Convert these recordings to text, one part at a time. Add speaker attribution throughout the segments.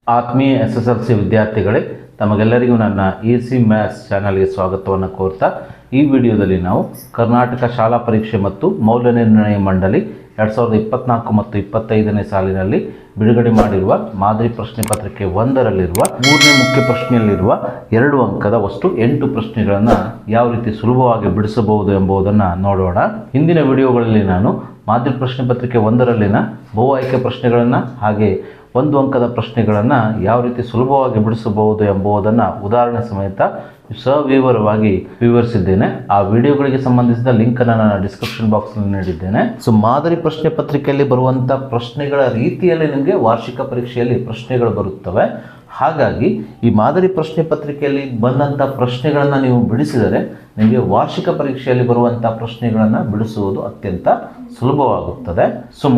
Speaker 1: ಆತ್ಮೀಯ SSLC ವಿದ್ಯಾರ್ಥಿಗಳೇ, ತಮಗೆಲ್ಲರಿಗೂ ನನ್ನ ಈಸಿ ಮ್ಯಾಥ್ಸ್ ಚಾನಲ್ಗೆ ಸ್ವಾಗತವನ್ನು ಕೋರ್ತಾ ಈ ವಿಡಿಯೋದಲ್ಲಿ ನಾವು ಕರ್ನಾಟಕ ಶಾಲಾ ಪರೀಕ್ಷೆ ಮತ್ತು ಮೌಲ್ಯ ನಿರ್ಣಯ ಮಂಡಳಿ 2024 ಮತ್ತು 25ನೇ ಸಾಲಿನಲ್ಲಿ ಬಿಡುಗಡೆ ಮಾಡಿರುವ ಮಾದರಿ ಪ್ರಶ್ನೆ ಪತ್ರಿಕೆ 1ರಲ್ಲಿರುವ 3ನೇ ಮುಖ್ಯ ಪ್ರಶ್ನೆಯಲ್ಲಿರುವ 2 ಅಂಕದ ಒಟ್ಟು 8 ಪ್ರಶ್ನೆಗಳನ್ನು ಯಾವ ರೀತಿ ಸುಲಭವಾಗಿ ಬಿಡಿಸಬಹುದು ಎಂಬುದನ್ನು ನೋಡೋಣ. ಹಿಂದಿನ ವಿಡಿಯೋಗಳಲ್ಲಿ ನಾನು ಮಾದರಿ ಪ್ರಶ್ನೆ ಪತ್ರಿಕೆ 1ರಲ್ಲಿನ ಬಹು ಆಯ್ಕೆ ಪ್ರಶ್ನೆಗಳನ್ನು ಹಾಗೆ 1 ಅಂಕದ ಪ್ರಶ್ನೆಗಳನ್ನು ಯಾವ ರೀತಿ ಸುಲಭವಾಗಿ ಬಿಡಿಸಬಹುದು ಎಂಬುದನ್ನು ಉದಾಹರಣೆ ಸಮೇತ ಸವಿವರವಾಗಿ ವಿವರಿಸಿದ್ದೇನೆ. ಆ ವಿಡಿಯೋಗಳಿಗೆ ಸಂಬಂಧಿಸಿದ ಲಿಂಕನ್ನು ನಾನು ಡಿಸ್ಕ್ರಿಪ್ಷನ್ ಬಾಕ್ಸ್ನಲ್ಲಿ ನೀಡಿದ್ದೇನೆ. ಮಾದರಿ ಪ್ರಶ್ನೆ ಪತ್ರಿಕೆಯಲ್ಲಿ ಬರುವಂಥ ಪ್ರಶ್ನೆಗಳ ರೀತಿಯಲ್ಲಿ ನಿಮಗೆ ವಾರ್ಷಿಕ ಪರೀಕ್ಷೆಯಲ್ಲಿ ಪ್ರಶ್ನೆಗಳು ಬರುತ್ತವೆ. ಹಾಗಾಗಿ ಈ ಮಾದರಿ ಪ್ರಶ್ನೆ ಪತ್ರಿಕೆಯಲ್ಲಿ ಬಂದಂಥ ಪ್ರಶ್ನೆಗಳನ್ನು ನೀವು ಬಿಡಿಸಿದರೆ ನಿಮಗೆ ವಾರ್ಷಿಕ ಪರೀಕ್ಷೆಯಲ್ಲಿ ಬರುವಂಥ ಪ್ರಶ್ನೆಗಳನ್ನು ಬಿಡಿಸುವುದು ಅತ್ಯಂತ ಸುಲಭವಾಗುತ್ತದೆ.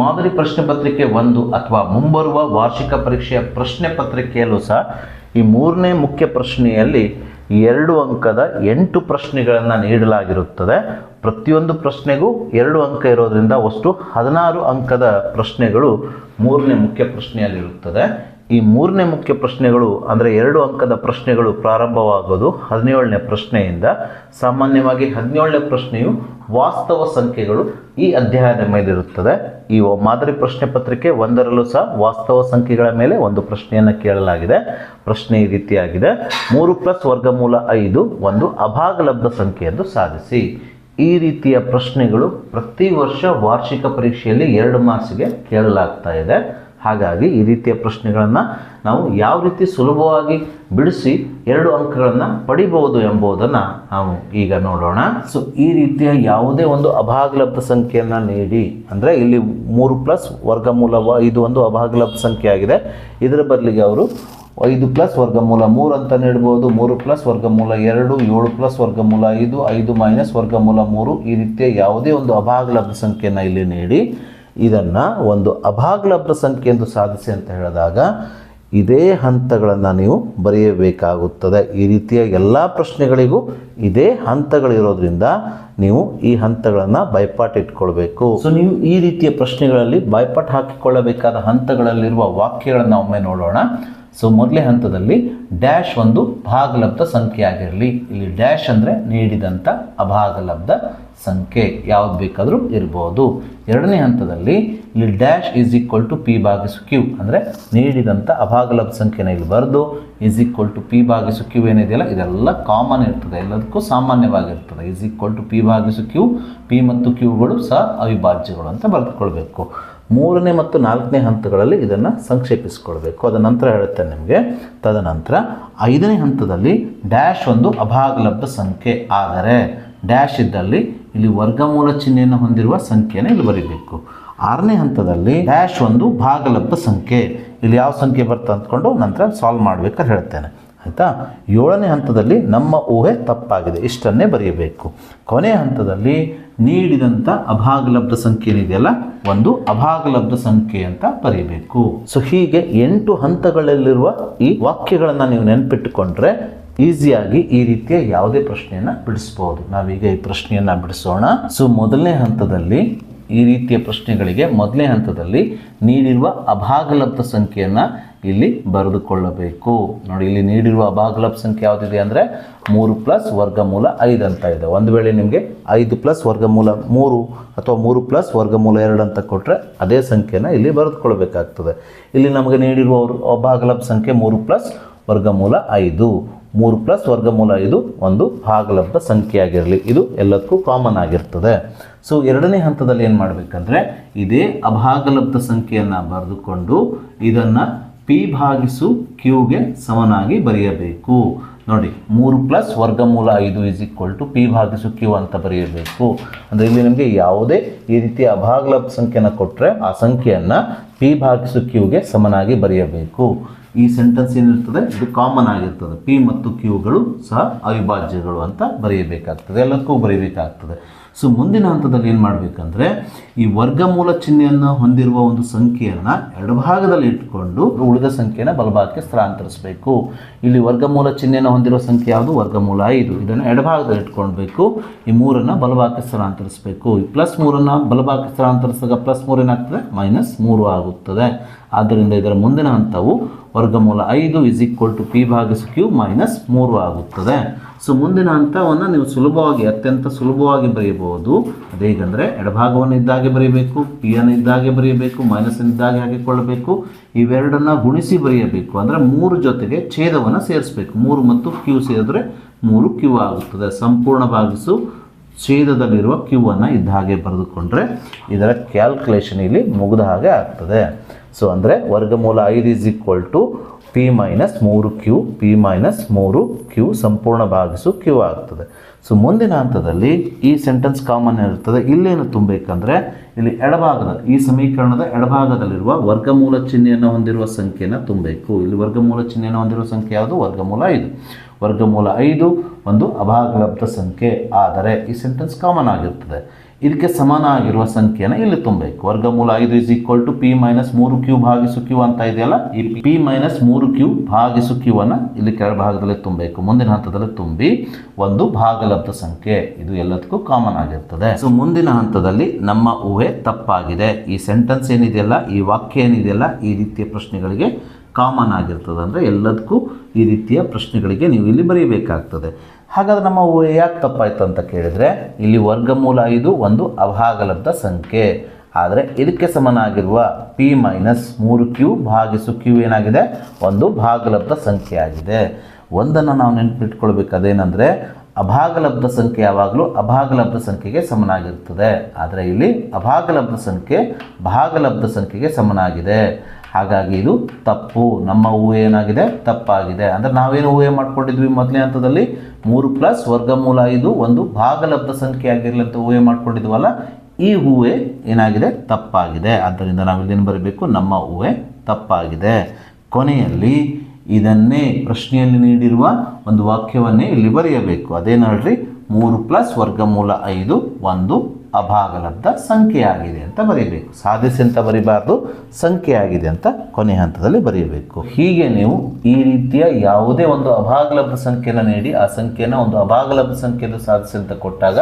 Speaker 1: ಮಾದರಿ ಪ್ರಶ್ನೆ ಪತ್ರಿಕೆ 1 ಅಥವಾ ಮುಂಬರುವ ವಾರ್ಷಿಕ ಪರೀಕ್ಷೆಯ ಪ್ರಶ್ನೆ ಪತ್ರಿಕೆಯಲ್ಲೂ ಸಹ ಈ 3ನೇ ಮುಖ್ಯ ಪ್ರಶ್ನೆಯಲ್ಲಿ 2 ಅಂಕದ 8 ಪ್ರಶ್ನೆಗಳನ್ನು ನೀಡಲಾಗಿರುತ್ತದೆ. ಪ್ರತಿಯೊಂದು ಪ್ರಶ್ನೆಗೂ 2 ಅಂಕ ಇರೋದರಿಂದ ಒಟ್ಟು 16 ಅಂಕದ ಪ್ರಶ್ನೆಗಳು 3ನೇ ಮುಖ್ಯ ಪ್ರಶ್ನೆಯಲ್ಲಿರುತ್ತದೆ. ಈ 3ನೇ ಮುಖ್ಯ ಪ್ರಶ್ನೆಗಳು ಅಂದರೆ 2 ಅಂಕದ ಪ್ರಶ್ನೆಗಳು ಪ್ರಾರಂಭವಾಗೋದು 17ನೇ ಪ್ರಶ್ನೆಯಿಂದ. ಸಾಮಾನ್ಯವಾಗಿ 17ನೇ ಪ್ರಶ್ನೆಯು ವಾಸ್ತವ ಸಂಖ್ಯೆಗಳು ಈ ಅಧ್ಯಾಯದ ಮೇಲಿರುತ್ತದೆ. ಈ ಮಾದರಿ ಪ್ರಶ್ನೆ ಪತ್ರಿಕೆ 1ರಲ್ಲೂ ಸಹ ವಾಸ್ತವ ಸಂಖ್ಯೆಗಳ ಮೇಲೆ ಒಂದು ಪ್ರಶ್ನೆಯನ್ನು ಕೇಳಲಾಗಿದೆ. ಪ್ರಶ್ನೆ ಈ ರೀತಿಯಾಗಿದೆ: 3 + ವರ್ಗಮೂಲ 5 ಒಂದು ಅಭಾಗಲಬ್ಧ ಸಂಖ್ಯೆ ಎಂದು ಸಾಧಿಸಿ. ಈ ರೀತಿಯ ಪ್ರಶ್ನೆಗಳು ಪ್ರತಿ ವರ್ಷ ವಾರ್ಷಿಕ ಪರೀಕ್ಷೆಯಲ್ಲಿ 2 ಮಾರ್ಕ್ಸ್ಗೆ ಕೇಳಲಾಗ್ತಾ ಇದೆ. ಹಾಗಾಗಿ ಈ ರೀತಿಯ ಪ್ರಶ್ನೆಗಳನ್ನು ನಾವು ಯಾವ ರೀತಿ ಸುಲಭವಾಗಿ ಬಿಡಿಸಿ 2 ಅಂಕಗಳನ್ನು ಪಡಿಬಹುದು ಎಂಬುದನ್ನು ನಾವು ಈಗ ನೋಡೋಣ. ಈ ರೀತಿಯ ಯಾವುದೇ ಒಂದು ಅಭಾಗಲಬ್ಧ ಸಂಖ್ಯೆಯನ್ನು ನೀಡಿ, ಅಂದರೆ ಇಲ್ಲಿ 3 + ವರ್ಗಮೂಲ 5 ಒಂದು ಅಭಾಗಲಬ್ಧ ಸಂಖ್ಯೆ ಆಗಿದೆ. ಇದರ ಬದಲಿಗೆ ಅವರು 5 + ವರ್ಗಮೂಲ 3 ಅಂತ ನೀಡ್ಬೋದು, 3 + ವರ್ಗಮೂಲ 2, 7 + ವರ್ಗಮೂಲ 5, 5 - ವರ್ಗಮೂಲ 3 ಈ ರೀತಿಯ ಯಾವುದೇ ಒಂದು ಅಭಾಗಲಬ್ಧ ಸಂಖ್ಯೆಯನ್ನು ಇಲ್ಲಿ ನೀಡಿ ಇದನ್ನು ಒಂದು ಅಭಾಗಲಬ್ಧ ಸಂಖ್ಯೆ ಎಂದು ಸಾಧಿಸಿ ಅಂತ ಹೇಳಿದಾಗ ಇದೇ ಹಂತಗಳನ್ನು ನೀವು ಬರೆಯಬೇಕಾಗುತ್ತದೆ. ಈ ರೀತಿಯ ಎಲ್ಲ ಪ್ರಶ್ನೆಗಳಿಗೂ ಇದೇ ಹಂತಗಳಿರೋದ್ರಿಂದ ನೀವು ಈ ಹಂತಗಳನ್ನು ಬಾಯ್ಪಾಟ್ ಇಟ್ಕೊಳ್ಬೇಕು. ನೀವು ಈ ರೀತಿಯ ಪ್ರಶ್ನೆಗಳಲ್ಲಿ ಬಾಯ್ಪಾಟ್ ಹಾಕಿಕೊಳ್ಳಬೇಕಾದ ಹಂತಗಳಲ್ಲಿರುವ ವಾಕ್ಯಗಳನ್ನು ಒಮ್ಮೆ ನೋಡೋಣ. ಮೊದಲನೇ ಹಂತದಲ್ಲಿ ಡ್ಯಾಶ್ ಒಂದು ಭಾಗಲಬ್ಧ ಸಂಖ್ಯೆ ಆಗಿರಲಿ. ಇಲ್ಲಿ ಡ್ಯಾಶ್ ಅಂದರೆ ನೀಡಿದಂಥ ಅಭಾಗಲಬ್ಧ ಸಂಖ್ಯೆ ಯಾವ್ದು ಬೇಕಾದರೂ ಇರ್ಬೋದು. ಎರಡನೇ ಹಂತದಲ್ಲಿ ಇಲ್ಲಿ ಡ್ಯಾಶ್ = P/Q ಅಂದರೆ ನೀಡಿದಂಥ ಅಭಾಗಲಬ್ಧ ಸಂಖ್ಯೆನ ಇಲ್ಲಿ ಬರೆದು P/Q ಏನಿದೆಯಲ್ಲ ಇದೆಲ್ಲ ಕಾಮನ್ ಇರ್ತದೆ, ಎಲ್ಲದಕ್ಕೂ ಸಾಮಾನ್ಯವಾಗಿರ್ತದೆ. P/Q, P ಮತ್ತು Qಗಳು ಸಹ ಅವಿಭಾಜ್ಯಗಳು ಅಂತ ಬರೆದುಕೊಳ್ಬೇಕು. 3ನೇ ಮತ್ತು 4ನೇ ಹಂತಗಳಲ್ಲಿ ಇದನ್ನು ಸಂಕ್ಷೇಪಿಸಿಕೊಳ್ಬೇಕು. ಅದ ನಂತರ ಹೇಳುತ್ತೇನೆ ನಿಮಗೆ. ತದನಂತರ 5ನೇ ಹಂತದಲ್ಲಿ ಡ್ಯಾಶ್ ಒಂದು ಅಭಾಗಲಬ್ಧ ಸಂಖ್ಯೆ ಆದರೆ ಡ್ಯಾಶ್ ಇದ್ದಲ್ಲಿ ಇಲ್ಲಿ ವರ್ಗಮೂಲ ಚಿಹ್ನೆಯನ್ನು ಹೊಂದಿರುವ ಸಂಖ್ಯೆಯನ್ನು ಇಲ್ಲಿ ಬರೀಬೇಕು. 6ನೇ ಹಂತದಲ್ಲಿ ಡ್ಯಾಶ್ ಒಂದು ಭಾಗಲಬ್ಧ ಸಂಖ್ಯೆ, ಇಲ್ಲಿ ಯಾವ ಸಂಖ್ಯೆ ಬರ್ತದೆ ಅಂದ್ಕೊಂಡು ನಂತರ ಸಾಲ್ವ್ ಮಾಡಬೇಕಾದ್ರೆ ಹೇಳ್ತೇನೆ, ಆಯಿತಾ. 7ನೇ ಹಂತದಲ್ಲಿ ನಮ್ಮ ಊಹೆ ತಪ್ಪಾಗಿದೆ, ಇಷ್ಟನ್ನೇ ಬರೆಯಬೇಕು. ಕೊನೆಯ ಹಂತದಲ್ಲಿ ನೀಡಿದಂಥ ಅಭಾಗಲಬ್ಧ ಸಂಖ್ಯೆ ಏನಿದೆಯಲ್ಲ ಒಂದು ಅಭಾಗಲಬ್ಧ ಸಂಖ್ಯೆ ಅಂತ ಬರೀಬೇಕು. ಹೀಗೆ 8 ಹಂತಗಳಲ್ಲಿರುವ ಈ ವಾಕ್ಯಗಳನ್ನು ನೀವು ನೆನಪಿಟ್ಟುಕೊಂಡ್ರೆ ಈಸಿಯಾಗಿ ಈ ರೀತಿಯ ಯಾವುದೇ ಪ್ರಶ್ನೆಯನ್ನು ಬಿಡಿಸ್ಬೋದು. ನಾವೀಗ ಈ ಪ್ರಶ್ನೆಯನ್ನು ಬಿಡಿಸೋಣ. ಮೊದಲನೇ ಹಂತದಲ್ಲಿ ಈ ರೀತಿಯ ಪ್ರಶ್ನೆಗಳಿಗೆ ಮೊದಲನೇ ಹಂತದಲ್ಲಿ ನೀಡಿರುವ ಅಭಾಗಲಬ್ಧ ಸಂಖ್ಯೆಯನ್ನು ಇಲ್ಲಿ ಬರೆದುಕೊಳ್ಳಬೇಕು. ನೋಡಿ, ಇಲ್ಲಿ ನೀಡಿರುವ ಅಭಾಗಲಬ್ಧ ಸಂಖ್ಯೆ ಯಾವುದಿದೆ ಅಂದರೆ 3 + ವರ್ಗಮೂಲ 5 ಅಂತ ಇದೆ. ಒಂದು ವೇಳೆ ನಿಮಗೆ 5 + ವರ್ಗಮೂಲ 3 ಅಥವಾ 3 + ವರ್ಗಮೂಲ 2 ಅಂತ ಕೊಟ್ಟರೆ ಅದೇ ಸಂಖ್ಯೆನ ಇಲ್ಲಿ ಬರೆದುಕೊಳ್ಬೇಕಾಗ್ತದೆ. ಇಲ್ಲಿ ನಮಗೆ ನೀಡಿರುವ ಅಭಾಗಲಬ್ಧ ಸಂಖ್ಯೆ 3 + ವರ್ಗಮೂಲ 5. 3 + ವರ್ಗಮೂಲ 5 ಒಂದು ಭಾಗಲಬ್ಧ ಸಂಖ್ಯೆ ಆಗಿರಲಿ, ಇದು ಎಲ್ಲದಕ್ಕೂ ಕಾಮನ್ ಆಗಿರ್ತದೆ. ಎರಡನೇ ಹಂತದಲ್ಲಿ ಏನು ಮಾಡಬೇಕಂದ್ರೆ ಇದೇ ಅಭಾಗಲಬ್ಧ ಸಂಖ್ಯೆಯನ್ನು ಬರೆದುಕೊಂಡು ಇದನ್ನು P/Qಗೆ ಸಮನಾಗಿ ಬರೆಯಬೇಕು. ನೋಡಿ, 3 + ವರ್ಗಮೂಲ 5 P/Q ಅಂತ ಬರೆಯಬೇಕು. ಅಂದರೆ ಇಲ್ಲಿ ನಿಮಗೆ ಯಾವುದೇ ಈ ರೀತಿಯ ಅಭಾಗಲಬ್ಧ ಸಂಖ್ಯೆಯನ್ನು ಕೊಟ್ಟರೆ ಆ ಸಂಖ್ಯೆಯನ್ನು P/Qಗೆ ಸಮನಾಗಿ ಬರೆಯಬೇಕು. ಈ ಸೆಂಟೆನ್ಸ್ ಏನಿರ್ತದೆ ಇದು ಕಾಮನ್ ಆಗಿರ್ತದೆ. P ಮತ್ತು Qಗಳು ಸಹ ಅವಿಭಾಜ್ಯಗಳು ಅಂತ ಬರೆಯಬೇಕಾಗ್ತದೆ, ಎಲ್ಲದಕ್ಕೂ ಬರೆಯಬೇಕಾಗ್ತದೆ. ಮುಂದಿನ ಹಂತದಲ್ಲಿ ಏನು ಮಾಡಬೇಕಂದ್ರೆ ಈ ವರ್ಗಮೂಲ ಚಿಹ್ನೆಯನ್ನು ಹೊಂದಿರುವ ಒಂದು ಸಂಖ್ಯೆಯನ್ನು ಎಡಭಾಗದಲ್ಲಿ ಇಟ್ಕೊಂಡು ಉಳಿದ ಸಂಖ್ಯೆನ ಬಲಭಾಗಕ್ಕೆ ಸ್ಥಳಾಂತರಿಸಬೇಕು. ಇಲ್ಲಿ ವರ್ಗಮೂಲ ಚಿಹ್ನೆಯನ್ನು ಹೊಂದಿರುವ ಸಂಖ್ಯೆ ಯಾವುದು? ವರ್ಗಮೂಲ 5. ಇದನ್ನು ಎಡಭಾಗದಲ್ಲಿ ಇಟ್ಕೊಳ್ಬೇಕು. ಈ 3ಅನ್ನು ಬಲಭಾಗಕ್ಕೆ ಸ್ಥಳಾಂತರಿಸಬೇಕು. ಈ +3ಅನ್ನು ಬಲಭಾಗಕ್ಕೆ ಸ್ಥಳಾಂತರಿಸಿದಾಗ +3 ಏನಾಗ್ತದೆ? -3 ಆಗುತ್ತದೆ. ಆದ್ದರಿಂದ ಇದರ ಮುಂದಿನ ಹಂತವು ವರ್ಗಮೂಲ 5 = p ಭಾಗಿಸು q ಮೈನಸ್ 3 ಆಗುತ್ತದೆ. ಸೊ ಮುಂದಿನ ಹಂತವನ್ನು ನೀವು ಸುಲಭವಾಗಿ ಅತ್ಯಂತ ಸುಲಭವಾಗಿ ಬರೆಯಬಹುದು. ಅದೇಗೆಂದರೆ ಎಡಭಾಗವನ್ನು ಇದ್ದಾಗೆ ಬರೆಯಬೇಕು, ಪಿ ಅನ್ನು ಇದ್ದಾಗೆ ಬರೆಯಬೇಕು, ಮೈನಸ್ ಇದ್ದಾಗೆ ಹಾಕಿಕೊಳ್ಳಬೇಕು, ಇವೆರಡನ್ನು ಗುಣಿಸಿ ಬರೆಯಬೇಕು. ಅಂದರೆ 3 ಜೊತೆಗೆ ಛೇದವನ್ನು ಸೇರಿಸಬೇಕು. 3 ಮತ್ತು q ಸೇರಿದ್ರೆ 3q ಆಗುತ್ತದೆ. ಸಂಪೂರ್ಣ ಭಾಗಿಸು ಛೇದದಲ್ಲಿರುವ ಕ್ಯೂವನ್ನು ಇದ್ದ ಹಾಗೆ ಬರೆದುಕೊಂಡ್ರೆ ಇದರ ಕ್ಯಾಲ್ಕುಲೇಷನ್ ಇಲ್ಲಿ ಮುಗಿದ ಹಾಗೆ ಆಗ್ತದೆ. ಸೊ ಅಂದರೆ ವರ್ಗಮೂಲ 5 = p - 3q, p - 3q ಸಂಪೂರ್ಣ ಭಾಗಿಸು q ಆಗ್ತದೆ. ಸೊ ಮುಂದಿನ ಹಂತದಲ್ಲಿ ಈ ಸೆಂಟೆನ್ಸ್ ಕಾಮನ್ ಇರ್ತದೆ. ಇಲ್ಲೇನು ತುಂಬಬೇಕಂದ್ರೆ ಇಲ್ಲಿ ಎಡಭಾಗದ ಈ ಸಮೀಕರಣದ ಎಡಭಾಗದಲ್ಲಿರುವ ವರ್ಗಮೂಲ ಚಿಹ್ನೆಯನ್ನು ಹೊಂದಿರುವ ಸಂಖ್ಯೆಯನ್ನು ತುಂಬಬೇಕು. ಇಲ್ಲಿ ವರ್ಗಮೂಲ ಚಿಹ್ನೆಯನ್ನು ಹೊಂದಿರುವ ಸಂಖ್ಯೆ ಯಾವುದು? ವರ್ಗಮೂಲ 5. ವರ್ಗಮೂಲ 5 ಒಂದು ಅಭಾಗಲಬ್ಧ ಸಂಖ್ಯೆ ಆದರೆ ಈ ಸೆಂಟೆನ್ಸ್ ಕಾಮನ್ ಆಗಿರ್ತದೆ. ಇದಕ್ಕೆ ಸಮಾನವಾಗಿರುವ ಸಂಖ್ಯೆಯನ್ನು ಇಲ್ಲಿ ತುಂಬಬೇಕು. ವರ್ಗಮೂಲ 5 = p - 3q ಭಾಗಿಸು q ಅಂತ ಇದೆಯಲ್ಲ, ಈ p - 3q ಭಾಗಿಸು q ಅನ್ನು ಇಲ್ಲಿ ಕೆಳಭಾಗದಲ್ಲಿ ತುಂಬಬೇಕು. ಮುಂದಿನ ಹಂತದಲ್ಲಿ ತುಂಬಿ ಒಂದು ಭಾಗಲಬ್ಧ ಸಂಖ್ಯೆ, ಇದು ಎಲ್ಲದಕ್ಕೂ ಕಾಮನ್ ಆಗಿರ್ತದೆ. ಸೊ ಮುಂದಿನ ಹಂತದಲ್ಲಿ ನಮ್ಮ ಊಹೆ ತಪ್ಪಾಗಿದೆ. ಈ ಸೆಂಟೆನ್ಸ್ ಏನಿದೆಯಲ್ಲ, ಈ ವಾಕ್ಯ ಏನಿದೆಯಲ್ಲ, ಈ ರೀತಿಯ ಪ್ರಶ್ನೆಗಳಿಗೆ ಕಾಮನ್ ಆಗಿರ್ತದೆ. ಅಂದರೆ ಎಲ್ಲದಕ್ಕೂ ಈ ರೀತಿಯ ಪ್ರಶ್ನೆಗಳಿಗೆ ನೀವು ಇಲ್ಲಿ ಬರೀಬೇಕಾಗ್ತದೆ. ಹಾಗಾದರೆ ನಮ್ಮ ಊಹೆ ಯಾಕೆ ತಪ್ಪಾಯಿತು ಅಂತ ಕೇಳಿದರೆ, ಇಲ್ಲಿ ವರ್ಗಮೂಲ 5 ಒಂದು ಅಭಾಗಲಬ್ಧ ಸಂಖ್ಯೆ ಆದರೆ ಇದಕ್ಕೆ ಸಮನಾಗಿರುವ p - 3q ಭಾಗಿಸು q ಏನಾಗಿದೆ? ಒಂದು ಭಾಗಲಬ್ಧ ಸಂಖ್ಯೆ ಆಗಿದೆ. ಒಂದನ್ನು ನಾವು ನೆನಪಿಟ್ಕೊಳ್ಬೇಕು, ಅದೇನೆಂದರೆ ಅಭಾಗಲಬ್ಧ ಸಂಖ್ಯೆ ಯಾವಾಗಲೂ ಅಭಾಗಲಬ್ಧ ಸಂಖ್ಯೆಗೆ ಸಮನಾಗಿರ್ತದೆ. ಆದರೆ ಇಲ್ಲಿ ಅಭಾಗಲಬ್ಧ ಸಂಖ್ಯೆ ಭಾಗಲಬ್ಧ ಸಂಖ್ಯೆಗೆ ಸಮನಾಗಿದೆ. ಹಾಗಾಗಿ ಇದು ತಪ್ಪು. ನಮ್ಮ ಊಹೆ ಏನಾಗಿದೆ? ತಪ್ಪಾಗಿದೆ. ಅಂದರೆ ನಾವೇನು ಊಹೆ ಮಾಡ್ಕೊಂಡಿದ್ವಿ ಮೊದಲನೇ ಹಂತದಲ್ಲಿ? 3 + ವರ್ಗಮೂಲ 5 ಒಂದು ಭಾಗಲಬ್ಧ ಸಂಖ್ಯೆ ಆಗಿರಲಿ ಅಂತ ಊಹೆ ಮಾಡ್ಕೊಂಡಿದ್ವಲ್ಲ, ಈ ಊಹೆ ಏನಾಗಿದೆ? ತಪ್ಪಾಗಿದೆ. ಆದ್ದರಿಂದ ನಾವು ಇಲ್ಲೇನು ಬರೀಬೇಕು? ನಮ್ಮ ಊಹೆ ತಪ್ಪಾಗಿದೆ. ಕೊನೆಯಲ್ಲಿ ಇದನ್ನೇ ಪ್ರಶ್ನೆಯಲ್ಲಿ ನೀಡಿರುವ ಒಂದು ವಾಕ್ಯವನ್ನೇ ಇಲ್ಲಿ ಬರೆಯಬೇಕು. ಅದೇನು ಹೇಳ್ರಿ? 3 + ವರ್ಗಮೂಲ 5 ಒಂದು ಅಭಾಗಲಬ್ಧ ಸಂಖ್ಯೆಯಾಗಿದೆ ಅಂತ ಬರೀಬೇಕು. ಸಾಧಿಸಿ ಅಂತ ಬರೀಬಾರ್ದು, ಸಂಖ್ಯೆ ಆಗಿದೆ ಅಂತ ಕೊನೆ ಹಂತದಲ್ಲಿ ಬರೀಬೇಕು. ಹೀಗೆ ನೀವು ಈ ರೀತಿಯ ಯಾವುದೇ ಒಂದು ಅಭಾಗಲಬ್ಧ ಸಂಖ್ಯೆಯನ್ನು ನೀಡಿ ಆ ಸಂಖ್ಯೆಯನ್ನು ಒಂದು ಅಭಾಗಲಬ್ಧ ಸಂಖ್ಯೆಯಲ್ಲಿ ಸಾಧಿಸಿ ಅಂತ ಕೊಟ್ಟಾಗ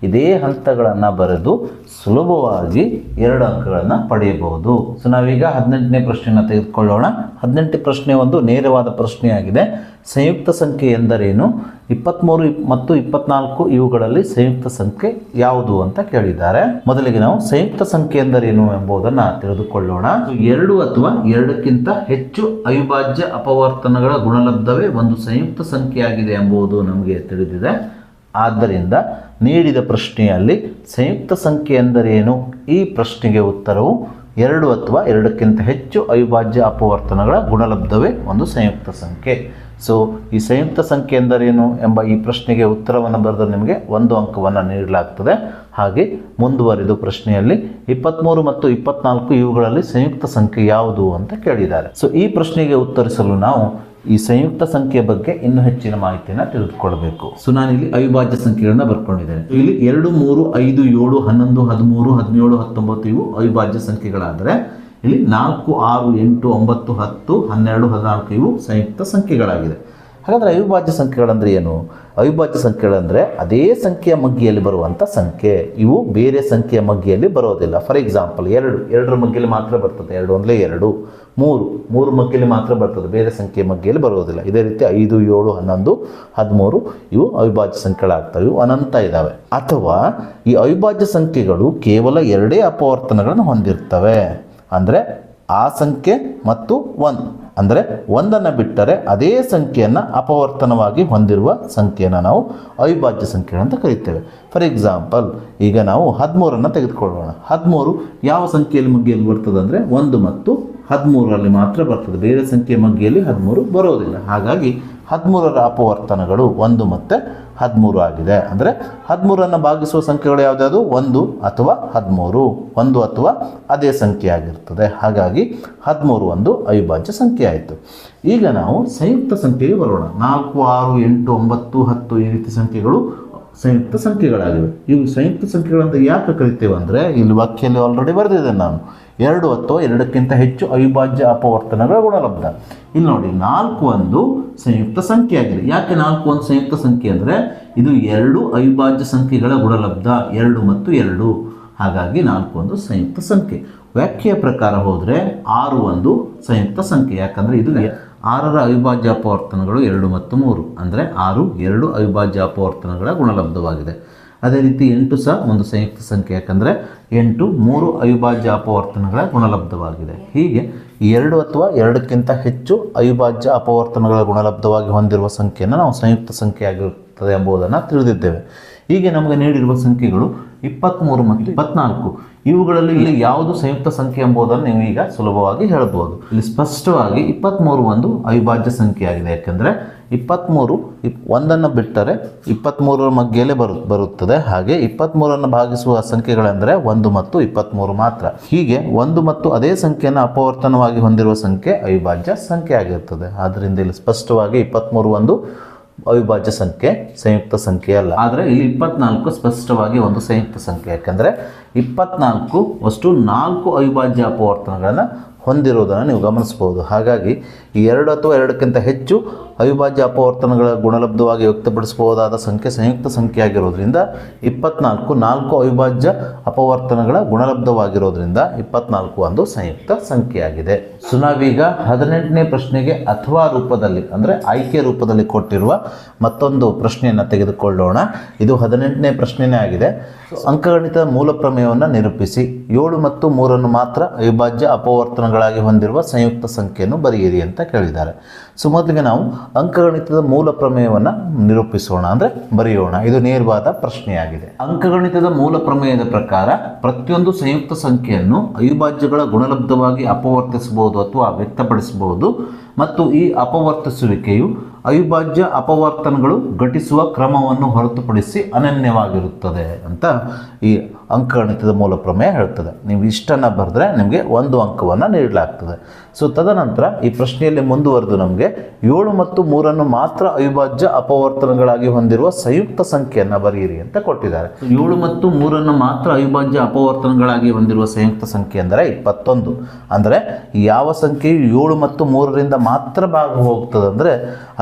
Speaker 1: ಇದೇ ಹಂತಗಳನ್ನು ಬರೆದು ಸುಲಭವಾಗಿ 2 ಅಂಕಗಳನ್ನು ಪಡೆಯಬಹುದು. ಸೊ ನಾವೀಗ 18ನೇ ಪ್ರಶ್ನೆಯನ್ನು ತೆಗೆದುಕೊಳ್ಳೋಣ. 18ನೇ ಪ್ರಶ್ನೆ ಒಂದು ನೇರವಾದ ಪ್ರಶ್ನೆಯಾಗಿದೆ. ಸಂಯುಕ್ತ ಸಂಖ್ಯೆ ಎಂದರೇನು? 23 ಮತ್ತು 24 ಇವುಗಳಲ್ಲಿ ಸಂಯುಕ್ತ ಸಂಖ್ಯೆ ಯಾವುದು ಅಂತ ಕೇಳಿದ್ದಾರೆ. ಮೊದಲಿಗೆ ನಾವು ಸಂಯುಕ್ತ ಸಂಖ್ಯೆ ಎಂದರೇನು ಎಂಬುದನ್ನು ತಿಳಿದುಕೊಳ್ಳೋಣ. 2 ಅಥವಾ 2ಕ್ಕಿಂತ ಹೆಚ್ಚು ಅವಿಭಾಜ್ಯ ಅಪವರ್ತನಗಳ ಗುಣಲಬ್ಧವೇ ಒಂದು ಸಂಯುಕ್ತ ಸಂಖ್ಯೆಯಾಗಿದೆ ಎಂಬುದು ನಮಗೆ ತಿಳಿದಿದೆ. ಆದ್ದರಿಂದ ನೀಡಿದ ಪ್ರಶ್ನೆಯಲ್ಲಿ ಸಂಯುಕ್ತ ಸಂಖ್ಯೆ ಎಂದರೇನು? ಈ ಪ್ರಶ್ನೆಗೆ ಉತ್ತರವು 2 ಅಥವಾ 2ಕ್ಕಿಂತ ಹೆಚ್ಚು ಅವಿಭಾಜ್ಯ ಅಪವರ್ತನಗಳ ಗುಣಲಬ್ಧವೇ ಒಂದು ಸಂಯುಕ್ತ ಸಂಖ್ಯೆ. ಸೊ ಈ ಸಂಯುಕ್ತ ಸಂಖ್ಯೆ ಎಂದರೇನು ಎಂಬ ಈ ಪ್ರಶ್ನೆಗೆ ಉತ್ತರವನ್ನು ಬರೆದರೆ ನಿಮಗೆ 1 ಅಂಕವನ್ನು ನೀಡಲಾಗ್ತದೆ. ಹಾಗೆ ಮುಂದುವರಿದು ಪ್ರಶ್ನೆಯಲ್ಲಿ 23 ಮತ್ತು 24 ಇವುಗಳಲ್ಲಿ ಸಂಯುಕ್ತ ಸಂಖ್ಯೆ ಯಾವುದು ಅಂತ ಕೇಳಿದ್ದಾರೆ. ಸೊ ಈ ಪ್ರಶ್ನೆಗೆ ಉತ್ತರಿಸಲು ನಾವು ಈ ಸಂಯುಕ್ತ ಸಂಖ್ಯೆಯ ಬಗ್ಗೆ ಇನ್ನೂ ಹೆಚ್ಚಿನ ಮಾಹಿತಿಯನ್ನು ತಿಳಿದುಕೊಳ್ಬೇಕು. ಸೊ ನಾನಿಲ್ಲಿ ಅವಿಭಾಜ್ಯ ಸಂಖ್ಯೆಗಳನ್ನ ಬರ್ಕೊಂಡಿದ್ದೇನೆ. ಇಲ್ಲಿ 2, 3, 5, 7, 11, 13, 17, 19 ಇವು ಅವಿಭಾಜ್ಯ ಸಂಖ್ಯೆಗಳಾದರೆ ಇಲ್ಲಿ 4, 6, 8, 9, 10, 12, 14 ಇವು ಸಂಯುಕ್ತ ಸಂಖ್ಯೆಗಳಾಗಿದೆ. ಹಾಗಾದರೆ ಅವಿಭಾಜ್ಯ ಸಂಖ್ಯೆಗಳಂದರೆ ಏನು? ಅವಿಭಾಜ್ಯ ಸಂಖ್ಯೆಗಳಂದರೆ ಅದೇ ಸಂಖ್ಯೆಯ ಮಗ್ಗಿಯಲ್ಲಿ ಬರುವಂಥ ಸಂಖ್ಯೆ. ಇವು ಬೇರೆ ಸಂಖ್ಯೆಯ ಮಗ್ಗಿಯಲ್ಲಿ ಬರೋದಿಲ್ಲ. ಫಾರ್ ಎಕ್ಸಾಂಪಲ್ 2 ಮಗ್ಗಿಯಲ್ಲಿ ಮಾತ್ರ ಬರ್ತದೆ, 2 ಒಂದಲೇ 2. 3 ಮಗ್ಗಿಯಲ್ಲಿ ಮಾತ್ರ ಬರ್ತದೆ, ಬೇರೆ ಸಂಖ್ಯೆಯ ಮಗ್ಗಿಯಲ್ಲಿ ಬರೋದಿಲ್ಲ. ಇದೇ ರೀತಿ 5, 7, 11, 13 ಇವು ಅವಿಭಾಜ್ಯ ಸಂಖ್ಯೆಗಳಾಗ್ತವೆ. ಇವು ಅನಂತ ಇದ್ದಾವೆ. ಅಥವಾ ಈ ಅವಿಭಾಜ್ಯ ಸಂಖ್ಯೆಗಳು ಕೇವಲ 2 ಅಪವರ್ತನಗಳನ್ನು ಹೊಂದಿರ್ತವೆ. ಅಂದರೆ ಆ ಸಂಖ್ಯೆ ಮತ್ತು 1, ಅಂದರೆ 1ಅನ್ನು ಬಿಟ್ಟರೆ ಅದೇ ಸಂಖ್ಯೆಯನ್ನು ಅಪವರ್ತನವಾಗಿ ಹೊಂದಿರುವ ಸಂಖ್ಯೆಯನ್ನು ನಾವು ಅವಿಭಾಜ್ಯ ಸಂಖ್ಯೆ ಅಂತ ಕರೀತೇವೆ. ಫಾರ್ ಎಕ್ಸಾಂಪಲ್ ಈಗ ನಾವು 13ಅನ್ನು ತೆಗೆದುಕೊಳ್ಳೋಣ. 13 ಯಾವ ಸಂಖ್ಯೆಯಲ್ಲಿ ಮಗ್ಗಿಯಲ್ಲಿ ಬರ್ತದೆ ಅಂದರೆ 1 ಮತ್ತು 13ರಲ್ಲಿ ಮಾತ್ರ ಬರ್ತದೆ, ಬೇರೆ ಸಂಖ್ಯೆಯ ಮಗ್ಗಿಯಲ್ಲಿ 13 ಬರೋದಿಲ್ಲ. ಹಾಗಾಗಿ 13ರ ಅಪವರ್ತನಗಳು 1 ಮತ್ತು 13 ಆಗಿದೆ. ಅಂದರೆ 13ಅನ್ನು ಭಾಗಿಸುವ ಸಂಖ್ಯೆಗಳು ಯಾವುದ್ಯಾವುದು? 1 ಅಥವಾ 13, 1 ಅಥವಾ ಅದೇ ಸಂಖ್ಯೆ ಆಗಿರ್ತದೆ. ಹಾಗಾಗಿ 13 ಒಂದು ಅವಿಭಾಜ್ಯ ಸಂಖ್ಯೆ ಆಯಿತು. ಈಗ ನಾವು ಸಂಯುಕ್ತ ಸಂಖ್ಯೆಗೆ ಬರೋಣ. 4, 6, 8, 9, 10 ಈ ರೀತಿ ಸಂಖ್ಯೆಗಳು ಸಂಯುಕ್ತ ಸಂಖ್ಯೆಗಳಾಗಿವೆ. ಇವು ಸಂಯುಕ್ತ ಸಂಖ್ಯೆಗಳಂತ ಯಾಕೆ ಕರಿತೇವೆ ಅಂದರೆ ಇಲ್ಲಿ ವಾಕ್ಯದಲ್ಲಿ ಆಲ್ರೆಡಿ ಬರೆದಿದ್ದೇನೆ ನಾನು. 2 ಅಥವಾ 2ಕ್ಕಿಂತ ಹೆಚ್ಚು ಅವಿಭಾಜ್ಯ ಅಪವರ್ತನಗಳ ಗುಣಲಬ್ಧ. ಇಲ್ಲಿ ನೋಡಿ 4 ಒಂದು ಸಂಯುಕ್ತ ಸಂಖ್ಯೆ ಆಗಿದೆ. ಯಾಕೆ 4 ಒಂದು ಸಂಯುಕ್ತ ಸಂಖ್ಯೆ ಅಂದರೆ ಇದು 2 ಅವಿಭಾಜ್ಯ ಸಂಖ್ಯೆಗಳ ಗುಣಲಬ್ಧ, 2 ಮತ್ತು 2. ಹಾಗಾಗಿ 4 ಒಂದು ಸಂಯುಕ್ತ ಸಂಖ್ಯೆ. ವ್ಯಾಖ್ಯೆಯ ಪ್ರಕಾರ ಹೋದರೆ 6 ಒಂದು ಸಂಯುಕ್ತ ಸಂಖ್ಯೆ, ಯಾಕಂದರೆ ಇದು 6ರ ಅವಿಭಾಜ್ಯ ಅಪವರ್ತನಗಳು 2 ಮತ್ತು 3, ಅಂದರೆ 6 2 ಅವಿಭಾಜ್ಯ ಅಪವರ್ತನಗಳ ಗುಣಲಬ್ಧವಾಗಿದೆ. ಅದೇ ರೀತಿ 8 ಸಹ ಒಂದು ಸಂಯುಕ್ತ ಸಂಖ್ಯೆ, ಯಾಕಂದರೆ 8 3 ಅವಿಭಾಜ್ಯ ಅಪವರ್ತನಗಳ ಗುಣಲಬ್ಧವಾಗಿದೆ. ಹೀಗೆ 2 ಅಥವಾ 2ಕ್ಕಿಂತ ಹೆಚ್ಚು ಅವಿಭಾಜ್ಯ ಅಪವರ್ತನಗಳ ಗುಣಲಬ್ಧವಾಗಿ ಹೊಂದಿರುವ ಸಂಖ್ಯೆಯನ್ನು ನಾವು ಸಂಯುಕ್ತ ಸಂಖ್ಯೆ ಆಗಿರುತ್ತದೆ ಎಂಬುದನ್ನು ತಿಳಿದಿದ್ದೇವೆ. ಹೀಗೆ ನಮಗೆ ನೀಡಿರುವ ಸಂಖ್ಯೆಗಳು 23 ಮತ್ತು 24. ಇವುಗಳಲ್ಲಿ ಇಲ್ಲಿ ಯಾವುದು ಸಂಯುಕ್ತ ಸಂಖ್ಯೆ ಎಂಬುದನ್ನು ನೀವು ಈಗ ಸುಲಭವಾಗಿ ಹೇಳಬಹುದು. ಇಲ್ಲಿ ಸ್ಪಷ್ಟವಾಗಿ 23 ಒಂದು ಅವಿಭಾಜ್ಯ ಸಂಖ್ಯೆ ಆಗಿದೆ, ಯಾಕೆಂದರೆ 23 ಒಂದನ್ನು ಬಿಟ್ಟರೆ 23ರ ಮಧ್ಯೆಯಲ್ಲೇ ಬರುತ್ತದೆ. ಹಾಗೆ 23ಅನ್ನು ಭಾಗಿಸುವ ಸಂಖ್ಯೆಗಳೆಂದರೆ 1 ಮತ್ತು 23 ಮಾತ್ರ. ಹೀಗೆ 1 ಮತ್ತು ಅದೇ ಸಂಖ್ಯೆಯನ್ನು ಅಪವರ್ತನವಾಗಿ ಹೊಂದಿರುವ ಸಂಖ್ಯೆ ಅವಿಭಾಜ್ಯ ಸಂಖ್ಯೆ ಆಗಿರುತ್ತದೆ. ಆದ್ದರಿಂದ ಇಲ್ಲಿ ಸ್ಪಷ್ಟವಾಗಿ 23 ಒಂದು ಅವಿಭಾಜ್ಯ ಸಂಖ್ಯೆ, ಸಂಯುಕ್ತ ಸಂಖ್ಯೆ ಅಲ್ಲ. ಆದರೆ ಇಲ್ಲಿ 24 ಸ್ಪಷ್ಟವಾಗಿ ಒಂದು ಸಂಯುಕ್ತ ಸಂಖ್ಯೆ, ಯಾಕೆಂದರೆ 24 ಅಷ್ಟು 4 ಅವಿಭಾಜ್ಯ ಅಪವರ್ತನಗಳನ್ನು ಹೊಂದಿರುವುದನ್ನು ನೀವು ಗಮನಿಸಬಹುದು. ಹಾಗಾಗಿ 2 ಅಥವಾ 2ಕ್ಕಿಂತ ಹೆಚ್ಚು ಅವಿಭಾಜ್ಯ ಅಪವರ್ತನಗಳ ಗುಣಲಬ್ಧವಾಗಿ ವ್ಯಕ್ತಪಡಿಸಬಹುದಾದ ಸಂಖ್ಯೆ ಸಂಯುಕ್ತ ಸಂಖ್ಯೆ ಆಗಿರೋದ್ರಿಂದ 24 4 ಅವಿಭಾಜ್ಯ ಅಪವರ್ತನಗಳ ಗುಣಲಬ್ಧವಾಗಿರೋದ್ರಿಂದ 24 ಒಂದು ಸಂಯುಕ್ತ ಸಂಖ್ಯೆಯಾಗಿದೆ. ಸೊ ನಾವೀಗ 18ನೇ ಪ್ರಶ್ನೆಗೆ ಅಥವಾ ರೂಪದಲ್ಲಿ ಅಂದರೆ ಆಯ್ಕೆ ರೂಪದಲ್ಲಿ ಕೊಟ್ಟಿರುವ ಮತ್ತೊಂದು ಪ್ರಶ್ನೆಯನ್ನು ತೆಗೆದುಕೊಳ್ಳೋಣ. ಇದು 18ನೇ ಪ್ರಶ್ನೆನೇ ಆಗಿದೆ. ಅಂಕಗಣಿತದ ಮೂಲ ಪ್ರಮೇಯವನ್ನು ನಿರೂಪಿಸಿ 7 ಮತ್ತು 3 ಮಾತ್ರ ಅವಿಭಾಜ್ಯ ಅಪವರ್ತನಗಳಾಗಿ ಹೊಂದಿರುವ ಸಂಯುಕ್ತ ಸಂಖ್ಯೆಯನ್ನು ಬರೆಯಿರಿ ಅಂತ ಕೇಳಿದ್ದಾರೆ. ಸೊ ಮೊದಲಿಗೆ ನಾವು ಅಂಕಗಣಿತದ ಮೂಲ ಪ್ರಮೇಯವನ್ನು ನಿರೂಪಿಸೋಣ, ಅಂದರೆ ಬರೆಯೋಣ. ಇದು ನೇರವಾದ ಪ್ರಶ್ನೆಯಾಗಿದೆ. ಅಂಕಗಣಿತದ ಮೂಲ ಪ್ರಮೇಯದ ಪ್ರಕಾರ ಪ್ರತಿಯೊಂದು ಸಂಯುಕ್ತ ಸಂಖ್ಯೆಯನ್ನು ಅವಿಭಾಜ್ಯಗಳ ಗುಣಲಬ್ಧವಾಗಿ ಅಪವರ್ತಿಸಬಹುದು ಅಥವಾ ವ್ಯಕ್ತಪಡಿಸಬಹುದು ಮತ್ತು ಈ ಅಪವರ್ತಿಸುವಿಕೆಯು ಅವಿಭಾಜ್ಯ ಅಪವರ್ತನಗಳು ಘಟಿಸುವ ಕ್ರಮವನ್ನು ಹೊರತುಪಡಿಸಿ ಅನನ್ಯವಾಗಿರುತ್ತದೆ ಅಂತ ಈ ಅಂಕಗಣಿತದ ಮೂಲ ಪ್ರಮೇಯ ಹೇಳ್ತದೆ. ನೀವು ಇಷ್ಟನ್ನು ಬರೆದ್ರೆ ನಿಮಗೆ 1 ಅಂಕವನ್ನು ನೀಡಲಾಗ್ತದೆ. ಸೊ ತದನಂತರ ಈ ಪ್ರಶ್ನೆಯಲ್ಲಿ ಮುಂದುವರೆದು ನಮಗೆ 7 ಮತ್ತು 3 ಮಾತ್ರ ಅವಿಭಾಜ್ಯ ಅಪವರ್ತನಗಳಾಗಿ ಹೊಂದಿರುವ ಸಂಯುಕ್ತ ಸಂಖ್ಯೆಯನ್ನು ಬರೆಯಿರಿ ಅಂತ ಕೊಟ್ಟಿದ್ದಾರೆ. 7 ಮತ್ತು 3 ಮಾತ್ರ ಅವಿಭಾಜ್ಯ ಅಪವರ್ತನಗಳಾಗಿ ಹೊಂದಿರುವ ಸಂಯುಕ್ತ ಸಂಖ್ಯೆ ಅಂದರೆ 21. ಅಂದರೆ ಯಾವ ಸಂಖ್ಯೆಯು 7 ಮತ್ತು 3ರಿಂದ ಮಾತ್ರ ಭಾಗ ಹೋಗ್ತದೆ ಅಂದರೆ